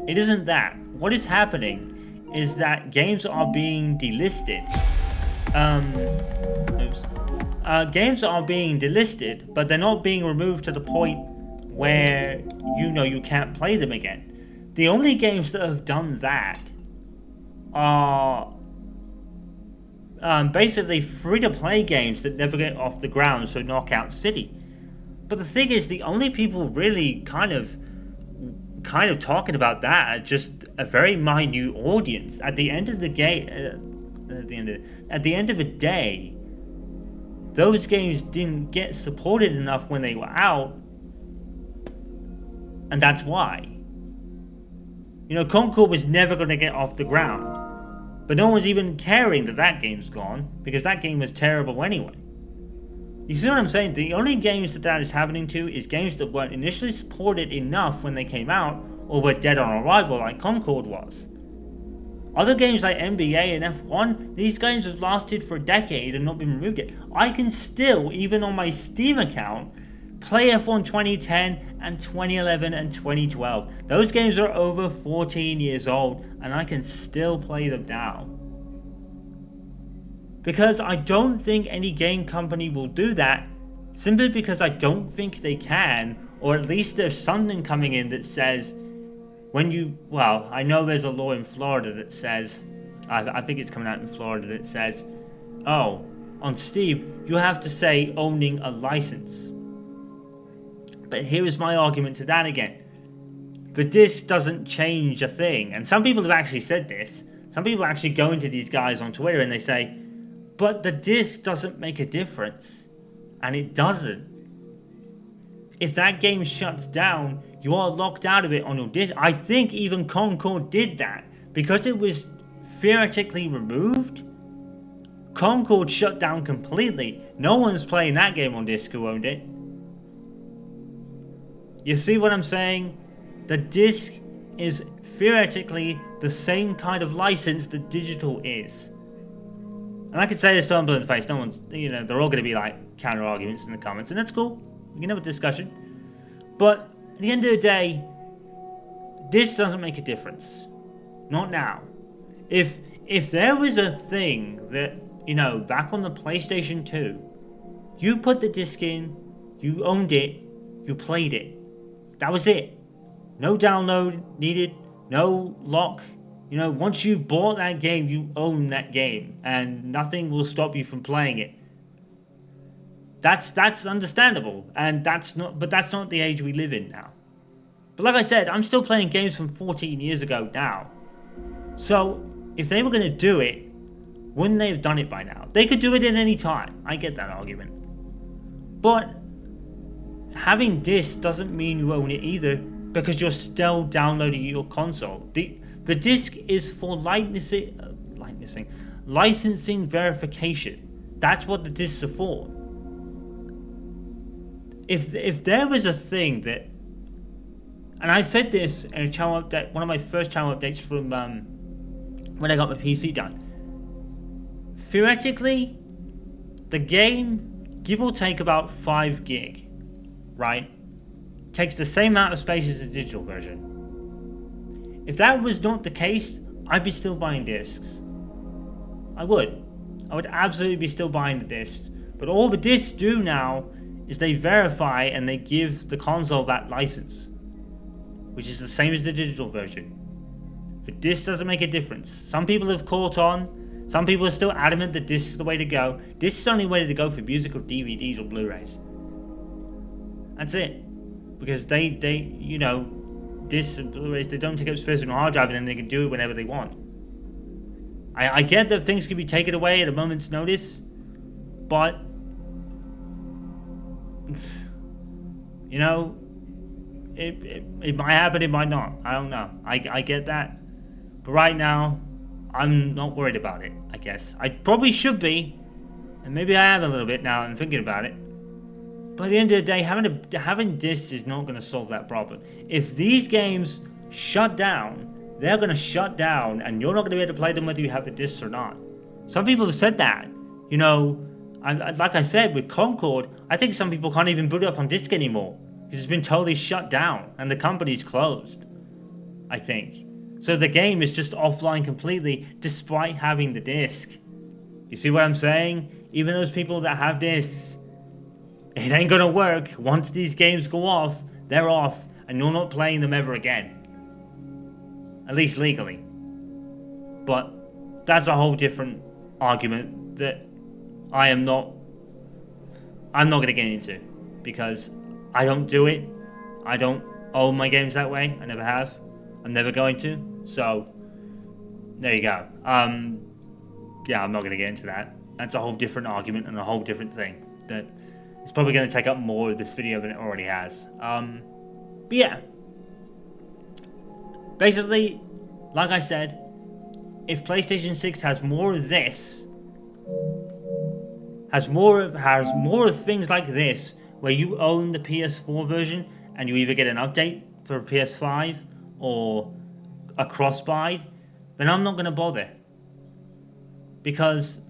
It isn't that. What is happening is that games are being delisted. Games are being delisted, but they're not being removed to the point where, you know, you can't play them again. The only games that have done that are basically free-to-play games that never get off the ground, so Knockout City. But the thing is, the only people really kind of talking about that are just a very minute audience. At the end of the game, at the end of the day, those games didn't get supported enough when they were out, and that's why. You know, Concord was never going to get off the ground, but no one's even caring that game's gone, because that game was terrible anyway. You see what I'm saying? The only games that is happening to is games that weren't initially supported enough when they came out, or were dead on arrival like Concord was. Other games like NBA and F1, these games have lasted for a decade and not been removed yet. I can still, even on my Steam account, play F1 2010 and 2011 and 2012. Those games are over 14 years old, and I can still play them now. Because I don't think any game company will do that, simply because I don't think they can, or at least there's something coming in that says, I know there's a law in Florida that says, I think it's coming out in Florida that says, oh, on Steam, you have to say owning a license. But here is my argument to that again. The disc doesn't change a thing. And some people have actually said this. Some people actually go into these guys on Twitter and they say, but the disc doesn't make a difference. And it doesn't. If that game shuts down, you are locked out of it on your disc. I think even Concord did that. Because it was theoretically removed, Concord shut down completely. No one's playing that game on disc who owned it. You see what I'm saying? The disc is theoretically the same kind of license that digital is. And I could say this to them in the face. No one's, you know, they're all going to be like counter arguments in the comments, and that's cool. You can have a discussion. But at the end of the day, this doesn't make a difference. Not now. If there was a thing that, you know, back on the PlayStation 2, you put the disc in, you owned it, you played it. That was it. No download needed, no lock. You know, once you bought that game, you own that game, and nothing will stop you from playing it. That's understandable, and that's not the age we live in now. But like I said, I'm still playing games from 14 years ago now. So if they were going to do it, wouldn't they have done it by now? They could do it at any time. I get that argument. But having discs doesn't mean you own it either, because you're still downloading your console. The disc is for licensing verification. That's what the discs are for. If there was a thing that, and I said this in a channel update, one of my first channel updates from when I got my PC done. Theoretically, the game, give or take about 5 gig, right? Takes the same amount of space as the digital version. If that was not the case, I'd be still buying discs. I would absolutely be still buying the discs. But all the discs do now is they verify and they give the console that license, which is the same as the digital version. The disc doesn't make a difference. Some people have caught on. Some people are still adamant that disc is the way to go. Disc is the only way to go for music or DVDs or Blu-rays. That's it. Because they you know, discs and Blu-rays, they don't take up space on a hard drive, and then they can do it whenever they want. I get that things can be taken away at a moment's notice, but you know, it might happen, it might not. I don't know. I get that. But right now, I'm not worried about it, I guess. I probably should be, and maybe I am a little bit now I'm thinking about it. But at the end of the day, having discs is not going to solve that problem. If these games shut down, they're going to shut down, and you're not going to be able to play them whether you have the discs or not. Some people have said that. You know, like I said, with Concord, I think some people can't even boot it up on disc anymore, because it's been totally shut down, and the company's closed, I think. So the game is just offline completely, despite having the disc. You see what I'm saying? Even those people that have discs, it ain't gonna work. Once these games go off, they're off, and you're not playing them ever again. At least legally. But that's a whole different argument that I'm not gonna get into, because I don't do it. I don't own my games that way. I never have. I'm never going to. So there you go. Yeah, I'm not going to get into that. That's a whole different argument and a whole different thing that is probably going to take up more of this video than it already has. But yeah, basically, like I said, if PlayStation 6 has more of this, has more of things like this, where you own the PS4 version and you either get an update for a PS5 or a cross-buy, then I'm not going to bother. Because,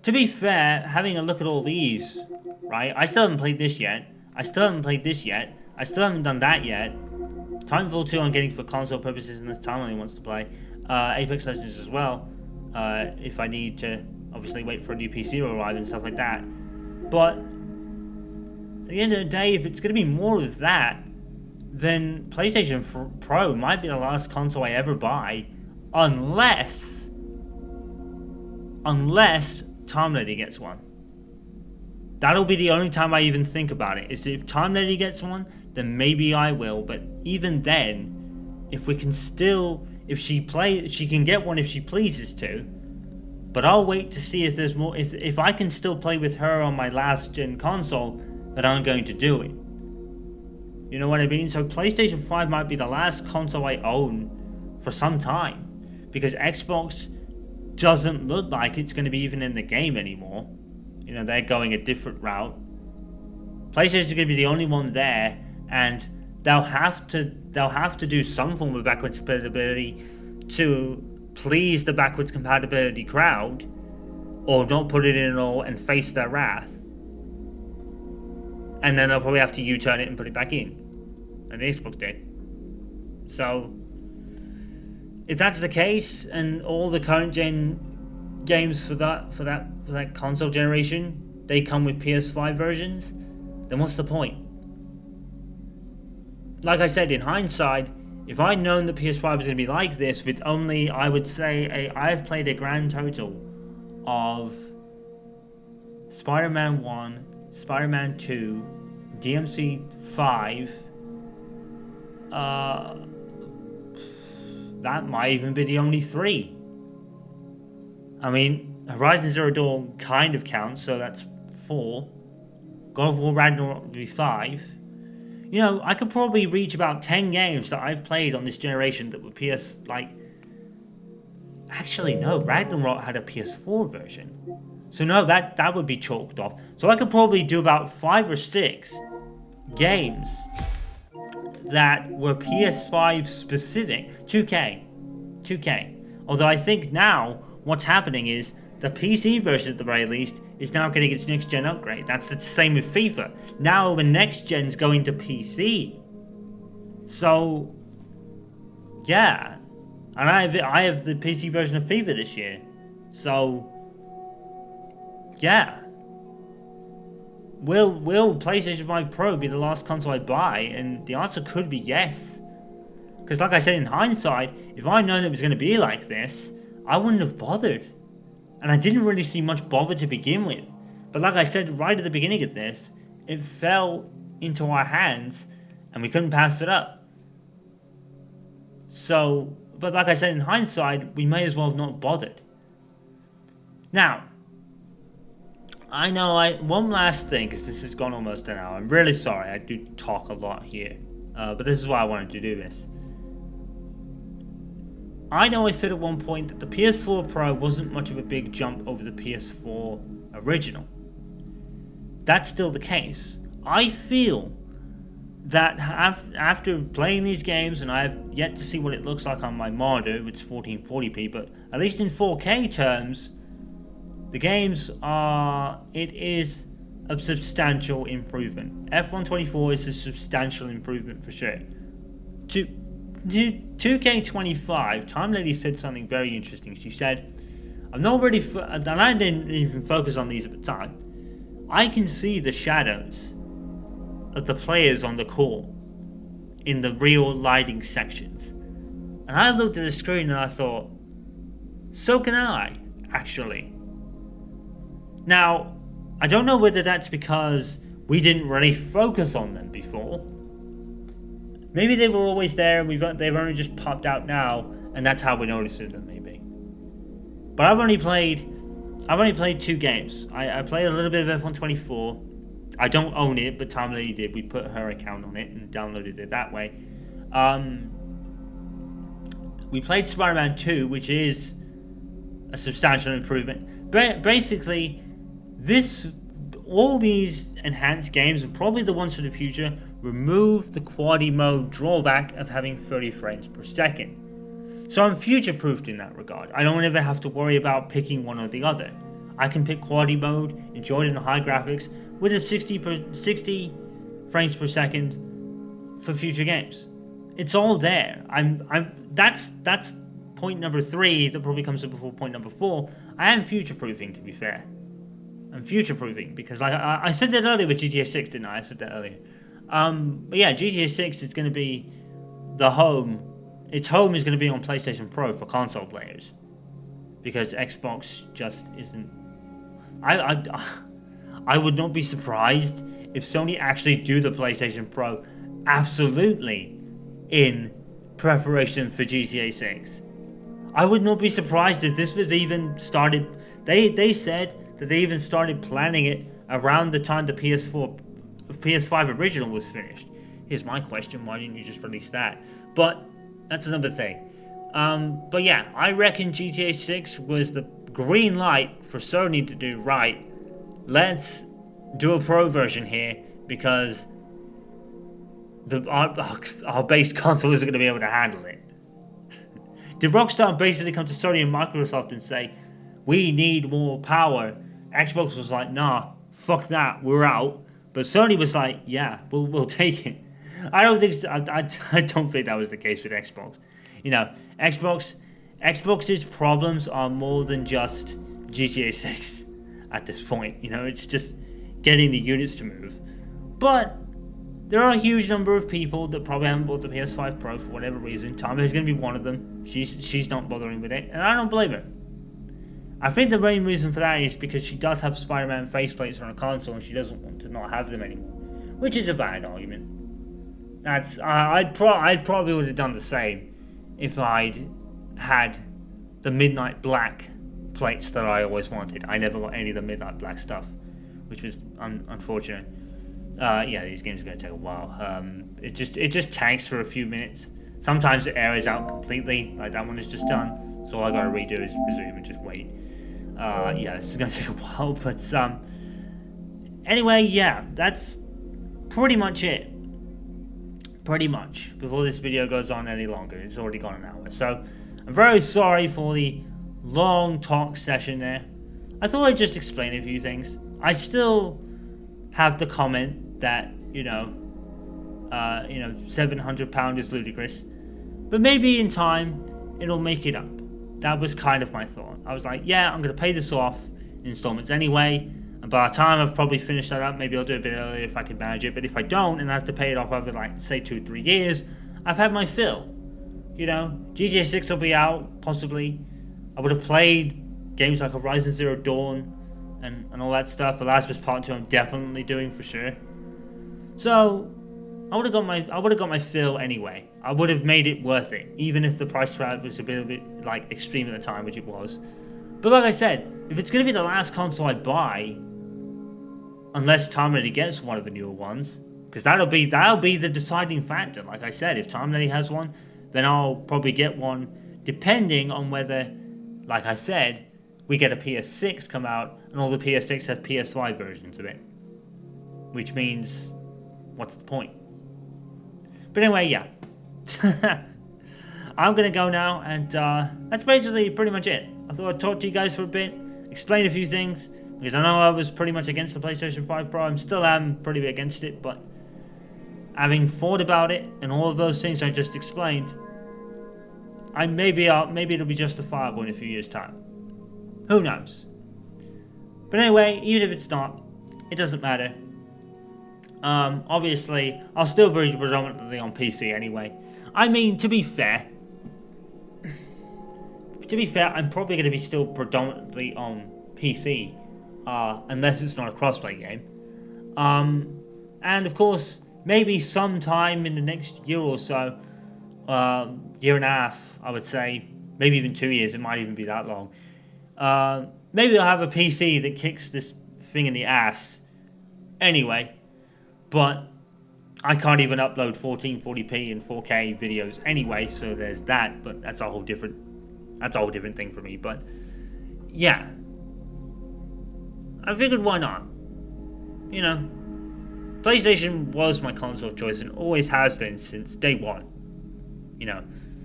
to be fair, having a look at all these, right, I still haven't played this yet, I still haven't played this yet, I still haven't done that yet. Titanfall 2 I'm getting for console purposes unless Tom only wants to play. Apex Legends as well, if I need to obviously wait for a new PC to arrive and stuff like that. But at the end of the day, if it's going to be more of that, then PlayStation Pro might be the last console I ever buy, unless Time Lady gets one. That'll be the only time I even think about it. Is if Time Lady gets one, then maybe I will. But even then, if she can get one if she pleases to. But I'll wait to see if there's more. If I can still play with her on my last gen console, then I'm going to do it. You know what I mean? So PlayStation 5 might be the last console I own for some time, because Xbox doesn't look like it's going to be even in the game anymore. You know, they're going a different route. PlayStation is going to be the only one there, and they'll have to do some form of backwards compatibility to please the backwards compatibility crowd, or not put it in at all and face their wrath. And then they'll probably have to U-turn it and put it back in, and the Xbox did. So if that's the case, and all the current gen games for that console generation, they come with PS5 versions, then what's the point? Like I said, in hindsight, if I'd known that PS5 was going to be like this, with only, I would say, I've played a grand total of Spider-Man 1, Spider-Man 2, DMC 5. That might even be the only 3. I mean, Horizon Zero Dawn kind of counts, so that's 4. God of War Ragnarok would be 5. You know, I could probably reach about 10 games that I've played on this generation that were PS, like... Actually, no, Ragnarok had a PS4 version. So no, that would be chalked off. So I could probably do about 5 or 6 games that were PS5 specific. 2K. Although I think now, what's happening is the PC version at the very least is now getting its next gen upgrade. That's the same with FIFA. Now the next gen's going to PC. So, yeah. And I have the PC version of FIFA this year. So, yeah. Will PlayStation 5 Pro be the last console I buy? And the answer could be yes. Because like I said, in hindsight, if I'd known it was going to be like this, I wouldn't have bothered. And I didn't really see much bother to begin with. But like I said right at the beginning of this, it fell into our hands and we couldn't pass it up. So, but like I said, in hindsight, we may as well have not bothered. Now, I know one last thing, because this has gone almost an hour. I'm really sorry, I do talk a lot here. But this is why I wanted to do this. I know I said at one point that the PS4 Pro wasn't much of a big jump over the PS4 original. That's still the case. I feel that after playing these games, and I have yet to see what it looks like on my monitor, it's 1440p, but at least in 4K terms, the games are, it is a substantial improvement. F124 is a substantial improvement for sure. 2K25, Time Lady said something very interesting. She said, I'm not really, and I didn't even focus on these at the time, I can see the shadows of the players on the call in the real lighting sections. And I looked at the screen and I thought, so can I, actually. Now, I don't know whether that's because we didn't really focus on them before. Maybe they were always there and they've only just popped out now, and that's how we're noticing them, maybe. But I've only played 2 games. I played a little bit of F124. I don't own it, but Tom Lady did. We put her account on it and downloaded it that way. We played Spider-Man 2, which is a substantial improvement. Basically, all these enhanced games, and probably the ones for the future, remove the quality mode drawback of having 30 frames per second. So I'm future-proofed in that regard. I don't ever have to worry about picking one or the other. I can pick quality mode, enjoy it in high graphics, with a 60 frames per second for future games. It's all there. That's point number 3 that probably comes up before point number 4. I am future-proofing, to be fair. I'm future-proofing because, like I said that earlier with GTA 6, didn't I? I said that earlier. But yeah, GTA 6 is going to be the home. Its home is going to be on PlayStation Pro for console players, because Xbox just isn't. I would not be surprised if Sony actually do the PlayStation Pro absolutely in preparation for GTA 6. I would not be surprised if this was even started. They said that they even started planning it around the time the PS5 original was finished. Here's my question: why didn't you just release that? But that's another thing. But yeah, I reckon GTA 6 was the green light for Sony to do right. Let's do a pro version here, because our base console isn't going to be able to handle it. Did Rockstar basically come to Sony and Microsoft and say, we need more power? Xbox was like, nah, fuck that, we're out. But Sony was like, yeah, we'll take it. I don't think so. I don't think that was the case with Xbox. You know, Xbox's problems are more than just GTA 6 at this point. You know, it's just getting the units to move. But there are a huge number of people that probably haven't bought the PS5 Pro for whatever reason. Tommy is going to be one of them. She's not bothering with it, and I don't blame her. I think the main reason for that is because she does have Spider-Man faceplates on her console and she doesn't want to not have them anymore, which is a valid argument. That's I'd probably would have done the same if I'd had the Midnight Black plates that I always wanted. I never got any of the Midnight Black stuff, which was unfortunate. Yeah, these games are going to take a while. It just tanks for a few minutes. Sometimes it errors out completely, like that one is just done. So all I got to redo is resume and just wait. Yeah, this is going to take a while, but anyway, yeah, that's pretty much it. Pretty much. Before this video goes on any longer, it's already gone an hour. So I'm very sorry for the long talk session there. I thought I'd just explain a few things. I still have the comment that, £700 is ludicrous. But maybe in time, it'll make it up. That was kind of my thought. I was like, yeah, I'm going to pay this off in installments anyway. And by the time I've probably finished that up, maybe I'll do it a bit earlier if I can manage it. But if I don't, and I have to pay it off over, like, say, 2 or 3 years, I've had my fill. GTA 6 will be out, possibly. I would have played games like Horizon Zero Dawn and all that stuff. The Last of Us Part 2 I'm definitely doing for sure. So I would have got my fill anyway. I would have made it worth it, even if the price tag was a bit like extreme at the time, which it was. But like I said, if it's gonna be the last console I buy, unless Tom Reddy gets one of the newer ones, because that'll be the deciding factor. Like I said, if Tom Reddy has one, then I'll probably get one, depending on whether, like I said, we get a PS6 come out and all the PS6 have PS5 versions of it. Which means, what's the point? But anyway, yeah. I'm going to go now, and that's basically pretty much it. I thought I'd talk to you guys for a bit, explain a few things, because I know I was pretty much against the PlayStation 5 Pro. I'm still pretty against it, but having thought about it and all of those things I just explained, maybe it'll be justifiable in a few years' time. Who knows? But anyway, even if it's not, it doesn't matter. Obviously, I'll still be predominantly on PC anyway. I mean, to be fair, I'm probably going to be still predominantly on PC, unless it's not a crossplay game. And of course, maybe sometime in the next year or so, year and a half, I would say, maybe even 2 years, it might even be that long. Maybe I'll have a PC that kicks this thing in the ass anyway. But I can't even upload 1440p and 4K videos anyway, so there's that. But that's a whole different thing for me. But yeah, I figured why not? PlayStation was my console of choice and always has been since day one.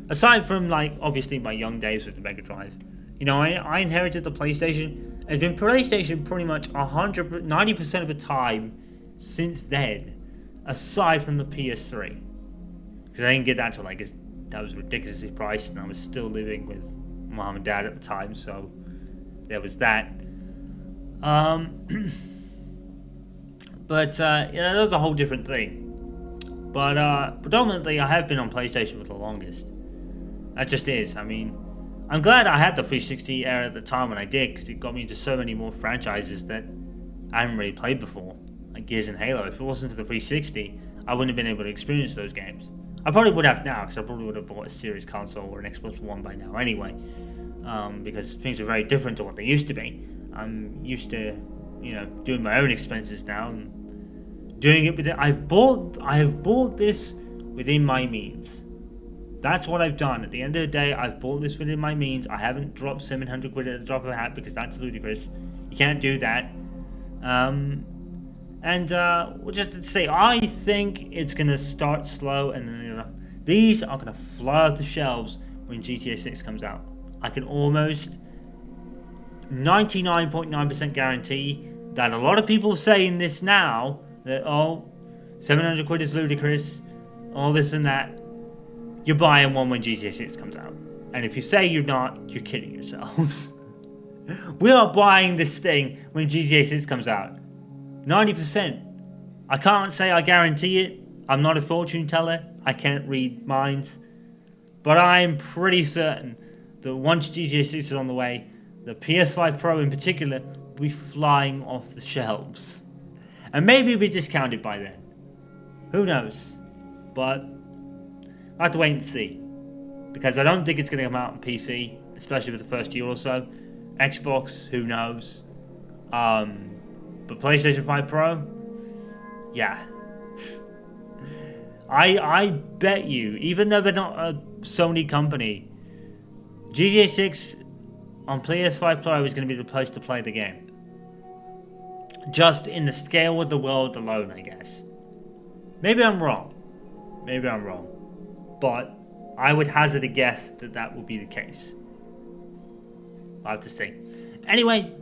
Aside from obviously my young days with the Mega Drive, I inherited the PlayStation. It's been PlayStation pretty much 90% of the time since then, aside from the PS3, because I didn't get that till that was ridiculously priced, and I was still living with mom and dad at the time, so there was that. But yeah, that was a whole different thing. But predominantly, I have been on PlayStation for the longest. That just is. I mean, I'm glad I had the 360 era at the time when I did, because it got me into so many more franchises that I hadn't really played before. Like Gears and Halo. If it wasn't for the 360, I wouldn't have been able to experience those games. I probably would have now, because I probably would have bought a Series console or an Xbox One by now anyway. Because things are very different to what they used to be. I'm used to, doing my own expenses now and doing it with it. I have bought this within my means. That's what I've done. At the end of the day, I've bought this within my means. I haven't dropped 700 quid at the drop of a hat, because that's ludicrous. You can't do that. And just to say, I think it's going to start slow, and then these are going to fly off the shelves when GTA 6 comes out. I can almost 99.9% guarantee that a lot of people saying this now, that, 700 quid is ludicrous, all this and that, you're buying one when GTA 6 comes out. And if you say you're not, you're kidding yourselves. We are buying this thing when GTA 6 comes out. 90%. I can't say I guarantee it. I'm not a fortune teller. I can't read minds. But I'm pretty certain that once GTA 6 is on the way, the PS5 Pro in particular will be flying off the shelves. And maybe it'll be discounted by then. Who knows? But I have to wait and see. Because I don't think it's going to come out on PC, especially for the first year or so. Xbox, who knows? But PlayStation 5 Pro, yeah. I bet you, even though they're not a Sony company, GTA 6 on PS5 Pro is going to be the place to play the game. Just in the scale of the world alone, I guess. Maybe I'm wrong. Maybe I'm wrong. But I would hazard a guess that that will be the case. I'll have to see. Anyway,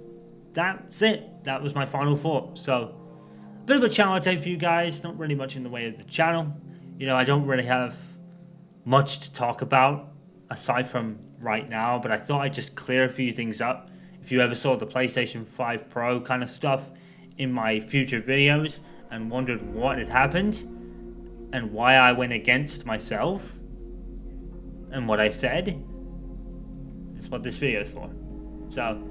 that's it. That was my final thought. So, a bit of a channel update for you guys. Not really much in the way of the channel. You know, I don't really have much to talk about aside from right now, but I thought I'd just clear a few things up. If you ever saw the PlayStation 5 Pro kind of stuff in my future videos and wondered what had happened and why I went against myself and what I said, that's what this video is for. So,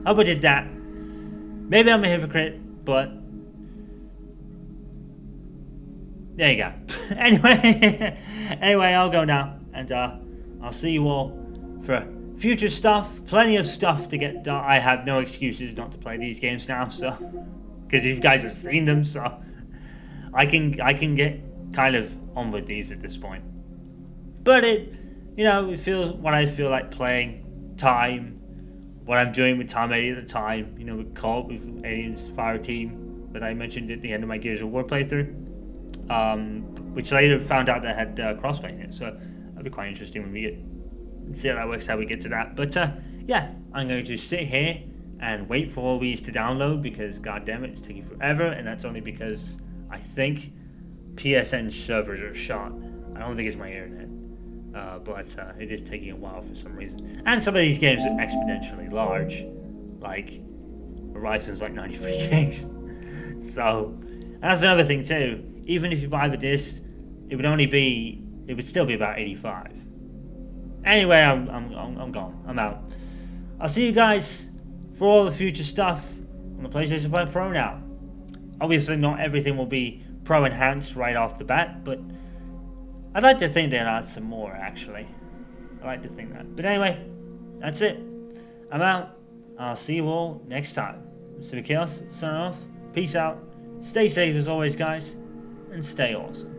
I hope I did that. Maybe I'm a hypocrite, but there you go. anyway, I'll go now, and I'll see you all for future stuff. Plenty of stuff to get done. I have no excuses not to play these games now, so because you guys have seen them, so I can get kind of on with these at this point. But it feels what I feel like playing, time, what I'm doing with Tom 80 at the time, with Cult, with Aliens Fire Team that I mentioned at the end of my Gears of War playthrough, which later found out that had crossplay in it, so that'll be quite interesting when we get see how that works, how we get to that. But yeah, I'm going to sit here and wait for all these to download because god damn it, it's taking forever, and that's only because I think PSN servers are shot. I don't think it's my internet. But it is taking a while for some reason. And some of these games are exponentially large. Like, Horizon's like 93 gigs. So, that's another thing too. Even if you buy the disc, it would still be about 85. Anyway, I'm gone. I'm out. I'll see you guys for all the future stuff on the PlayStation 5 Pro now. Obviously, not everything will be Pro enhanced right off the bat, but I'd like to think they'll add some more, actually. I like to think that. But anyway, that's it. I'm out. I'll see you all next time. Mr. Chaos, sign off. Peace out. Stay safe as always, guys. And stay awesome.